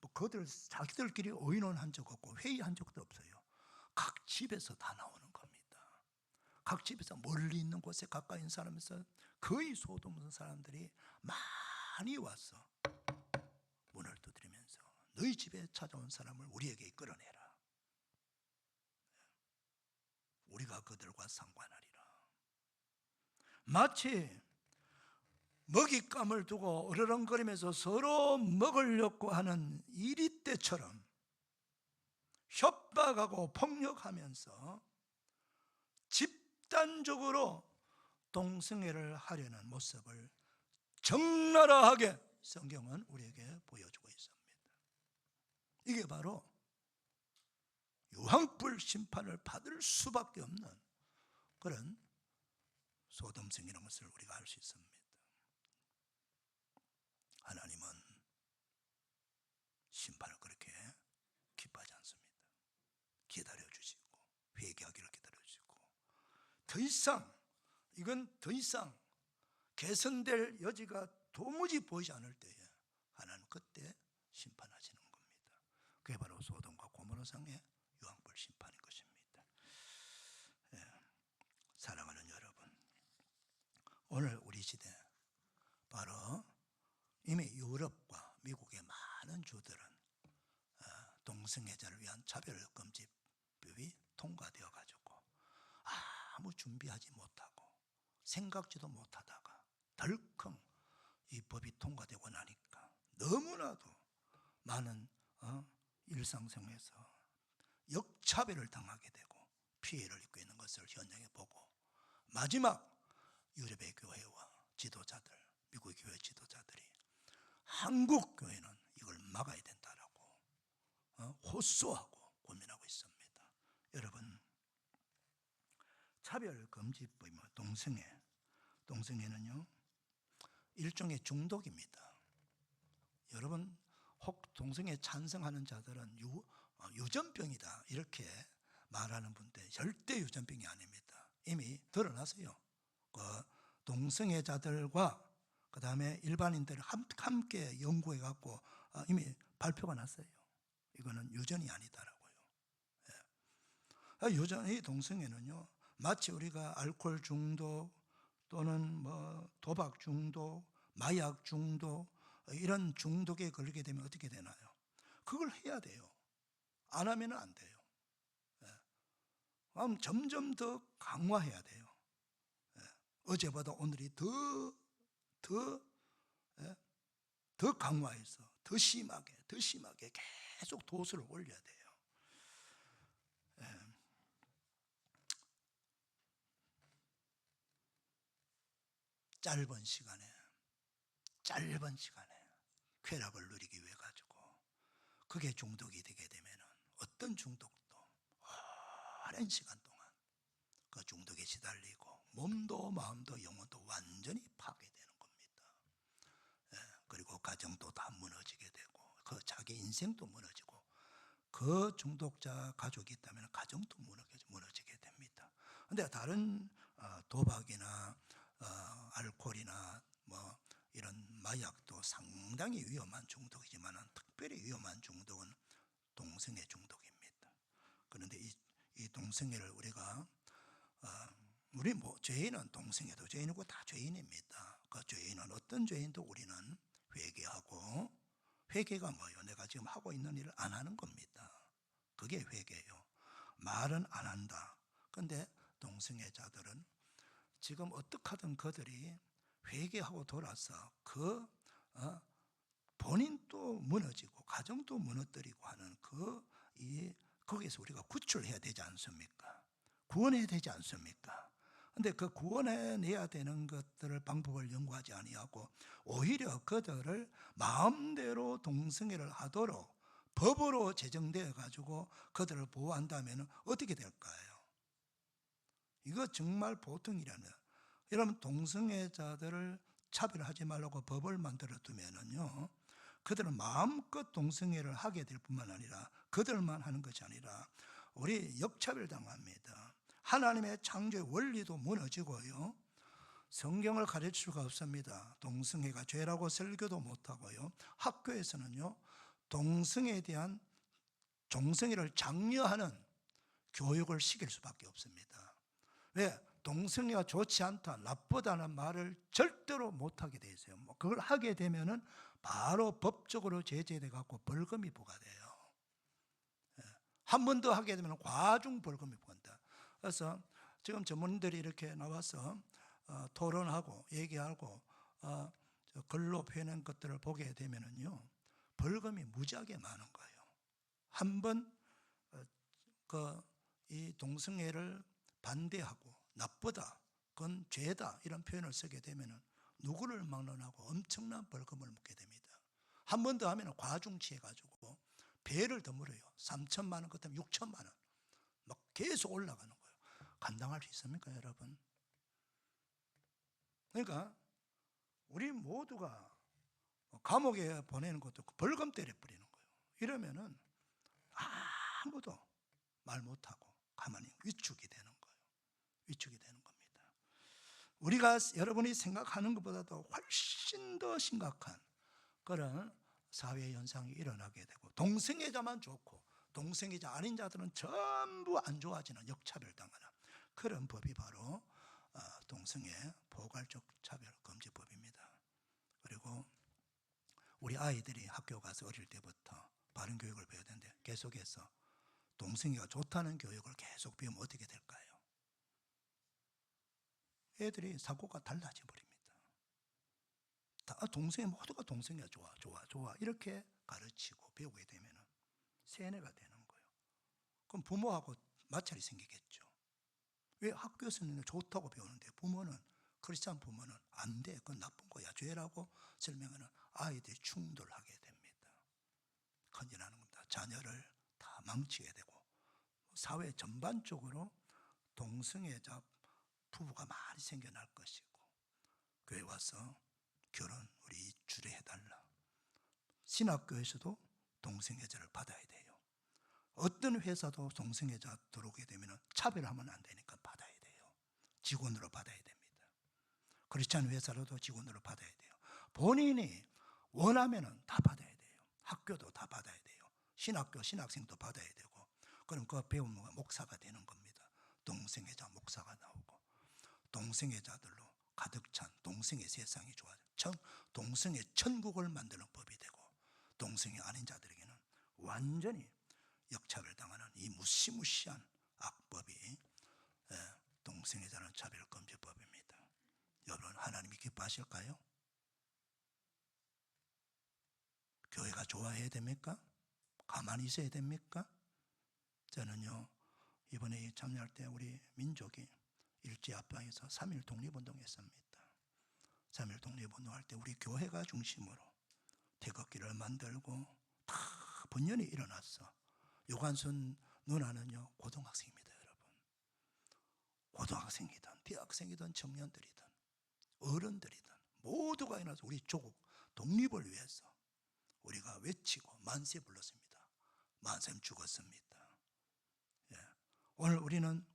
뭐 그들 자기들끼리 의논한 적 없고 회의한 적도 없어요. 각 집에서 다 나오는 겁니다. 각 집에서 멀리 있는 곳에 가까이 있는 사람에서 거의 소돔 사람들이 많이 와서 문을 두드리면서 너희 집에 찾아온 사람을 우리에게 이끌어내라. 우리가 그들과 상관하리라. 마치 먹잇감을 두고 으르렁거리면서 서로 먹으려고 하는 이리떼처럼 협박하고 폭력하면서 집단적으로 동성애를 하려는 모습을 적나라하게 성경은 우리에게 보여주고 있습니다. 이게 바로 유황불 심판을 받을 수밖에 없는 그런 소돔성이라는 것을 우리가 알 수 있습니다. 하나님은 심판을 그렇게 기뻐하지 않습니다. 기다려주시고 회개하기를 기다려주시고 더 이상 개선될 여지가 도무지 보이지 않을 때에 하나님 그때 심판하시는 겁니다. 그게 바로 소돔과 고모라상의 유황불 심판인 것입니다. 사랑하는 여러분, 오늘 우리 시대 바로 이미 유럽과 미국의 많은 주들은 동성애자를 위한 차별금지법이 통과되어 가지고 아무 준비하지 못하고 생각지도 못하다가 덜컹 이 법이 통과되고 나니까 너무나도 많은 일상생활에서 역차별을 당하게 되고 피해를 입고 있는 것을 현장에 보고 마지막 유럽의 교회와 지도자들, 미국의 교회 지도자들이 한국 교회는 이걸 막아야 된다라고 호소하고 고민하고 있습니다. 여러분, 차별금지법이 동성애는요 일종의 중독입니다. 여러분 혹 동성애 찬성하는 자들은 유전병이다 이렇게 말하는 분들 절대 유전병이 아닙니다. 이미 드러났어요. 그 동성애자들과 그 다음에 일반인들 함께 연구해 갖고 이미 발표가 났어요. 이거는 유전이 아니다라고요. 유전이 동성애는요 마치 우리가 알코올 중독 또는 뭐 도박 중독, 마약 중독 이런 중독에 걸리게 되면 어떻게 되나요? 그걸 해야 돼요. 안 하면 안 돼요. 점점 더 강화해야 돼요. 어제보다 오늘이 더 강화해서 더 심하게 계속 도수를 올려야 돼요. 짧은 시간에 쾌락을 누리기 위해 가지고 그게 중독이 되게 되면 어떤 중독도 오랜 시간 동안 그 중독에 시달리고 몸도 마음도 영혼도 완전히 파괴되는 겁니다. 그리고 가정도 다 무너지게 되고 그 자기 인생도 무너지고 그 중독자 가족이 있다면 가정도 무너지게 됩니다. 근데 다른 도박이나 알코올이나 뭐 이런 마약도 상당히 위험한 중독이지만 특별히 위험한 중독은 동성애 중독입니다. 그런데 이 동성애를 우리가 우리 뭐 죄인은 동성애도 죄인이고 다 죄인입니다. 그 죄인은 어떤 죄인도 우리는 회개하고, 회개가 뭐예요? 내가 지금 하고 있는 일을 안 하는 겁니다. 그게 회개예요. 말은 안 한다. 근데 동성애자들은 지금 어떻게 하든 그들이 회개하고 돌아서 본인도 무너지고 가정도 무너뜨리고 하는 거기에서 우리가 구출해야 되지 않습니까? 구원해야 되지 않습니까? 근데 그 구원해내야 되는 것들을 방법을 연구하지 아니하고 오히려 그들을 마음대로 동성애를 하도록 법으로 제정되어 가지고 그들을 보호한다면 어떻게 될까요? 이거 정말 보통 일이라는. 여러분, 동성애자들을 차별하지 말라고 법을 만들어 두면은요, 그들은 마음껏 동성애를 하게 될 뿐만 아니라 그들만 하는 것이 아니라 우리 역차별 당합니다. 하나님의 창조의 원리도 무너지고요, 성경을 가르칠 수가 없습니다. 동성애가 죄라고 설교도 못하고요, 학교에서는요 동성애에 대한 종성애를 장려하는 교육을 시킬 수밖에 없습니다. 왜? 동성애가 좋지 않다, 나쁘다는 말을 절대로 못하게 돼 있어요. 그걸 하게 되면은 바로 법적으로 제재돼 갖고 벌금이 부과돼요. 한 번 더 하게 되면 과중 벌금이 부과된다. 그래서 지금 전문인들이 이렇게 나와서 토론하고 얘기하고 글로 표현한 것들을 보게 되면은요, 벌금이 무지하게 많은 거예요. 한번 이 동성애를 반대하고 나쁘다, 그건 죄다 이런 표현을 쓰게 되면은 누구를 막론하고 엄청난 벌금을 묻게 됩니다. 한 번 더 하면 과중치해가지고 배를 더 물어요. 3천만 원 같으면 6천만 원 막 계속 올라가는 거예요. 감당할 수 있습니까, 여러분? 그러니까 우리 모두가 감옥에 보내는 것도 벌금 때려버리는 거예요. 이러면은 아무도 말 못하고 가만히 위축이 되는 거예요. 위축이 되는 겁니다. 우리가 여러분이 생각하는 것보다도 훨씬 더 심각한 그런 사회 현상이 일어나게 되고, 동성애자만 좋고 동성애자 아닌 자들은 전부 안 좋아지는 역차별당하는 그런 법이 바로 동성애 포괄적 차별금지법입니다. 그리고 우리 아이들이 학교 가서 어릴 때부터 바른 교육을 배워야 되는데 계속해서 동성애가 좋다는 교육을 계속 배우면 어떻게 될까요? 애들이 사고가 달라져 버립니다. 동성애, 모두가 동성애가 좋아 이렇게 가르치고 배우게 되면 세뇌가 되는 거예요. 그럼 부모하고 마찰이 생기겠죠. 왜 학교에서는 좋다고 배우는데 부모는, 크리스찬 부모는 안 돼, 그건 나쁜 거야, 죄라고 설명하는 아이들이 충돌하게 됩니다. 큰일나는 겁니다. 자녀를 다 망치게 되고 사회 전반적으로 동성애자 부부가 많이 생겨날 것이고, 교회 와서 결혼 우리 주례해달라, 신학교에서도 동성애자를 받아야 돼요. 어떤 회사도 동성애자 들어오게 되면 차별하면 안 되니까 받아야 돼요. 직원으로 받아야 됩니다. 크리스찬 회사로도 직원으로 받아야 돼요. 본인이 원하면 다 받아야 돼요. 학교도 다 받아야 돼요. 신학교 신학생도 받아야 되고, 그럼 그 배우면 목사가 되는 겁니다. 동성애자 목사가 나오고, 동성애자들로 가득 찬 동성애 세상이 좋아져, 동성애 천국을 만드는 법이 되고, 동성애 아닌 자들에게는 완전히 역차별당하는 이 무시무시한 악법이 동성애자는 차별금지법입니다. 여러분, 하나님이 기뻐하실까요? 교회가 좋아해야 됩니까? 가만히 있어야 됩니까? 저는요, 이번에 참여할 때 우리 민족이 일제 압박에서 3.1 독립운동했습니다. 3.1 독립운동할 때 우리 교회가 중심으로 태극기를 만들고 다 분열이 일어났어. 요관순 누나는요 고등학생입니다, 여러분. 고등학생이든 대학생이든 청년들이든 어른들이든 모두가 일어나서 우리 조국 독립을 위해서 우리가 외치고 만세 불렀습니다. 만쌤 죽었습니다. 예. 오늘 우리는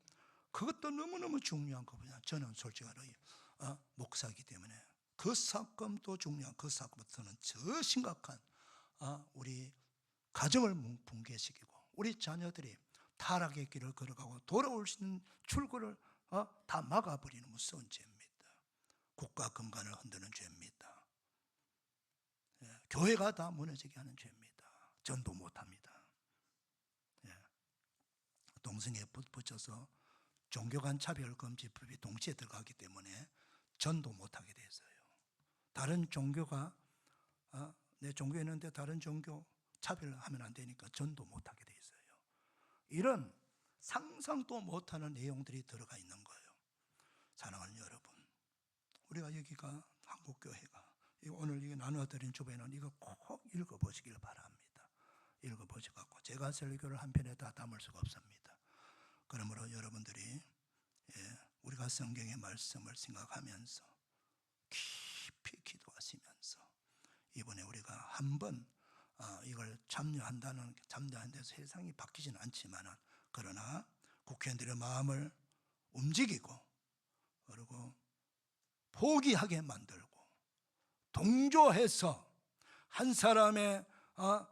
그것도 너무너무 중요한 거거든요. 저는 솔직하게 목사이기 때문에 그 사건도 중요한, 그 사건부터는 저 심각한 우리 가정을 붕괴시키고 우리 자녀들이 타락의 길을 걸어가고 돌아올 수 있는 출구를 다 막아버리는 무서운 죄입니다. 국가 근간을 흔드는 죄입니다. 예. 교회가 다 무너지게 하는 죄입니다. 전도 못합니다. 예. 동성애에 붙여서 종교 간 차별금지법이 동시에 들어가기 때문에 전도 못하게 됐어요. 다른 종교가 내 종교에 있는데 다른 종교 차별하면 안 되니까 전도 못하게 돼 있어요. 이런 상상도 못하는 내용들이 들어가 있는 거예요. 사랑하는 여러분, 우리가 여기가 한국교회가 오늘 이거 나누어드린 주변은 이거 꼭 읽어보시길 바랍니다. 읽어보셔갖고 제가 설교를 한 편에 다 담을 수가 없습니다. 그러므로 여러분들이 우리가 성경의 말씀을 생각하면서 깊이 기도하시면서 이번에 우리가 한번 이걸 참여한다는 세상이 바뀌지는 않지만은 그러나 국회의원들의 마음을 움직이고 그리고 포기하게 만들고 동조해서 한 사람의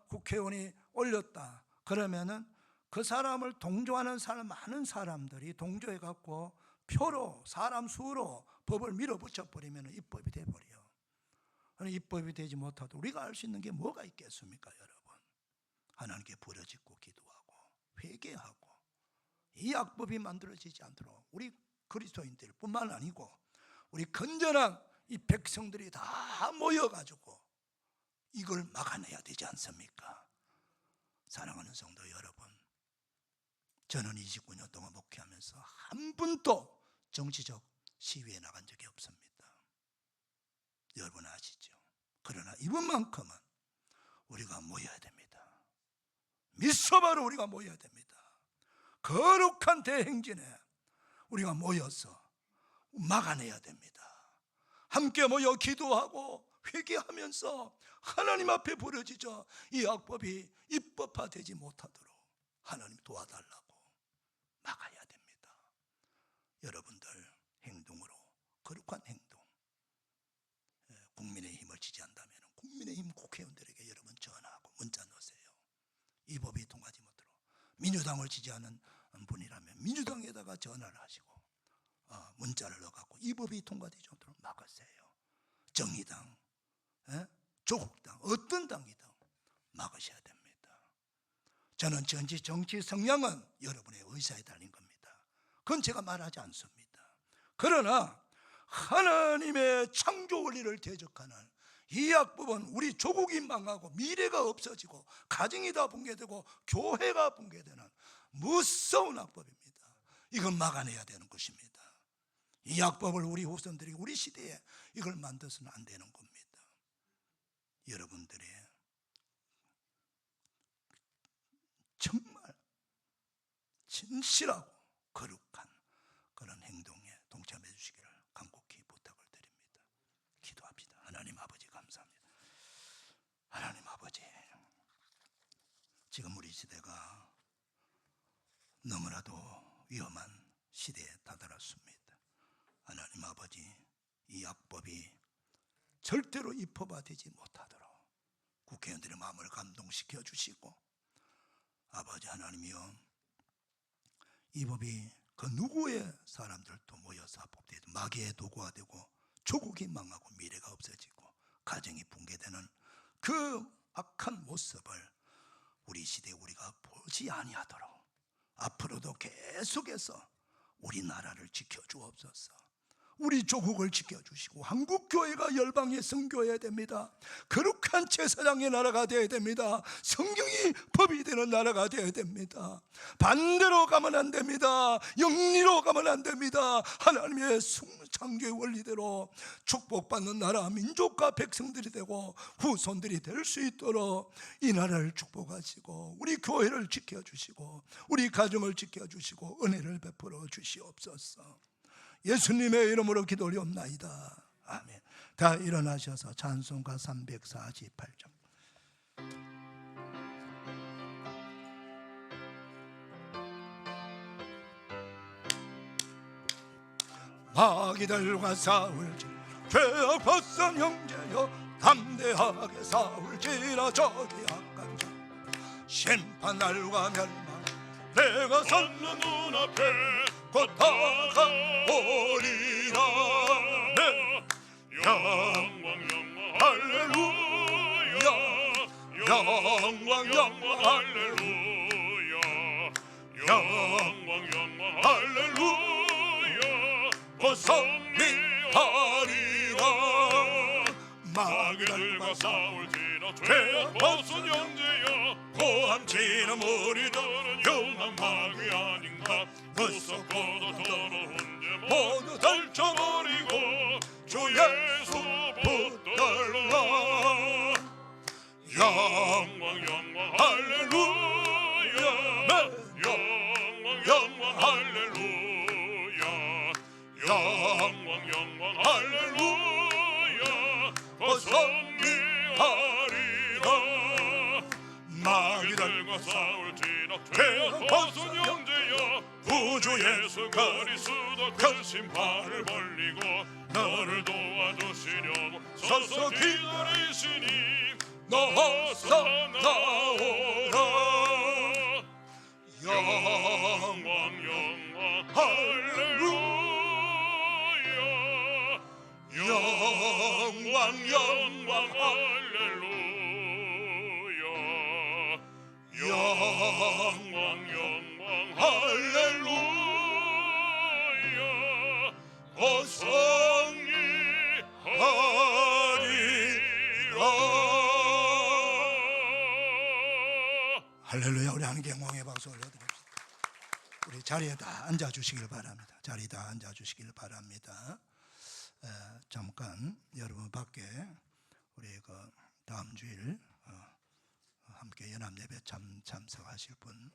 국회의원이 올렸다 그러면은 그 사람을 동조하는 많은 사람들이 동조해 갖고 표로 사람 수로 법을 밀어붙여 버리면 입법이 돼 버려. 입법이 되지 못하도 우리가 알 수 있는 게 뭐가 있겠습니까, 여러분? 하나님께 부르짖고 기도하고 회개하고 이 악법이 만들어지지 않도록 우리 그리스도인들뿐만 아니고 우리 건전한 이 백성들이 다 모여가지고 이걸 막아내야 되지 않습니까? 사랑하는 성도 여러분, 저는 29년 동안 목회하면서 한 번도 정치적 시위에 나간 적이 없습니다. 여러분 아시죠? 그러나 이번만큼은 우리가 모여야 됩니다. 미소바로 우리가 모여야 됩니다. 거룩한 대행진에 우리가 모여서 막아내야 됩니다. 함께 모여 기도하고 회개하면서 하나님 앞에 부르짖어 이 악법이 입법화되지 못하도록 하나님 도와달라고 막아야 됩니다. 여러분들 행동으로 거룩한 행동, 국민의힘을 지지한다면 국민의힘 국회의원들에게 여러분 전화하고 문자 넣으세요. 이 법이 통하지 못하도록. 민주당을 지지하는 분이라면 민주당에다가 전화를 하시고 문자를 넣어갖고 이 법이 통과되지 않도록 막으세요. 정의당, 조국당, 어떤 당이든 막으셔야 됩니다. 저는 정치 성향은 여러분의 의사에 달린 겁니다. 그건 제가 말하지 않습니다. 그러나 하나님의 창조 원리를 대적하는 이 악법은 우리 조국이 망하고 미래가 없어지고 가정이 다 붕괴되고 교회가 붕괴되는 무서운 악법입니다. 이건 막아내야 되는 것입니다. 이 악법을 우리 후손들이 우리 시대에 이걸 만들어서는 안 되는 겁니다. 여러분들의 정말 진실하고 거룩한 그런 행동에 동참해 주시기를 간곡히 부탁을 드립니다. 기도합시다. 하나님 아버지 감사합니다. 하나님 아버지, 지금 우리 시대가 너무나도 위험한 시대에 다다랐습니다. 하나님 아버지, 이 악법이 절대로 입법화되지 못하도록 국회의원들의 마음을 감동시켜 주시고, 아버지 하나님이여, 이 법이 그 누구의 사람들도 모여서 합법되고 마귀의 도구가 되고 조국이 망하고 미래가 없어지고 가정이 붕괴되는 그 악한 모습을 우리 시대에 우리가 보지 아니하도록 앞으로도 계속해서 우리나라를 지켜주옵소서. 우리 조국을 지켜주시고 한국교회가 열방의 선교해야 됩니다. 거룩한 제사장의 나라가 되어야 됩니다. 성경이 법이 되는 나라가 되어야 됩니다. 반대로 가면 안 됩니다. 영리로 가면 안 됩니다. 하나님의 창조의 원리대로 축복받는 나라, 민족과 백성들이 되고 후손들이 될 수 있도록 이 나라를 축복하시고 우리 교회를 지켜주시고 우리 가정을 지켜주시고 은혜를 베풀어 주시옵소서. 예수님의 이름으로 기도 올리옵나이다. 아멘. 다 일어나셔서 찬송가 348장. 마귀들과 싸울지 죄악 벗은 형제여 담대하게 싸울지라 저기 악한 자 심판 날과 멸망 내가 섰는 눈앞에 곧 다가오리라 네. 영광 영광 할렐루야 영광 영광 할렐루야 영광 영광 할렐루야 곧 승리하리라 마귀들과 싸울지라 죄악 벗은 형제여 고함치는 우리들은 영한 마귀 아닌가 무섭고도 더러운 죄 모두 덜쳐버리고 주 예수 붙들라 영광 영광 할렐루야 영광 영광 할렐루야 영광 영광 할렐루야 곧 승리하리라 마귀들과 싸울지라 죄악 벗은 형제여 구주 예수 그리스도 큰 심판을 벌리고 너를 도와주시려고 서서 기다리시니 너서 나오라 영광 영광 할렐루야 영광 영광 할렐루야 영광 영광 할렐루야 어성리하리라 할렐루야. 우리 하나님께 영광의 박수 올려드립시다. 우리 자리에 다 앉아주시길 바랍니다. 자리에 다 앉아주시길 바랍니다. 잠깐 여러분 밖에 우리 그 다음 주일 함께 연합예배 참석하실 분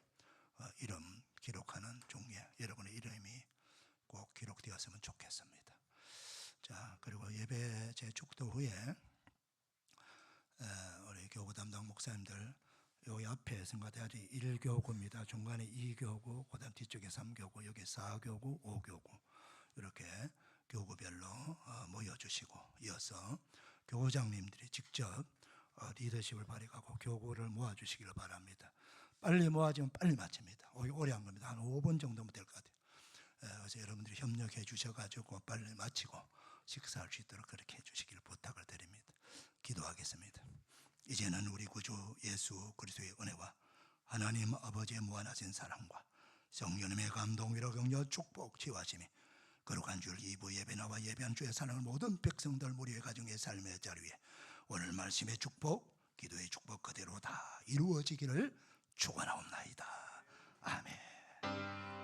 이름 기록하는 종이에 여러분의 이름이 꼭 기록되었으면 좋겠습니다. 자, 그리고 예배 제축도 후에 우리 교구 담당 목사님들 여기 앞에 생각해야지 1교구입니다. 중간에 2교구, 그다음 뒤쪽에 3교구, 여기 4교구, 5교구 이렇게 교구별로 모여주시고 이어서 교구장님들이 직접 리더십을 발휘하고 교구를 모아주시기를 바랍니다. 빨리 모아지면 빨리 마칩니다. 오래 한 겁니다. 한 5분 정도면 될 것 같아요. 그래서 여러분들이 협력해 주셔가지고 빨리 마치고 식사할 수 있도록 그렇게 해주시기를 부탁을 드립니다. 기도하겠습니다. 이제는 우리 구주 예수 그리스도의 은혜와 하나님 아버지의 무한하신 사랑과 성령님의 감동, 위로, 격려, 축복, 치유하심이 거룩한 주일 2부 예배 나와 예배한 주의 사랑을 모든 백성들 무리의 가정의 삶의 자리 위에 오늘 말씀의 축복, 기도의 축복 그대로 다 이루어지기를 축원하옵나이다. 아멘.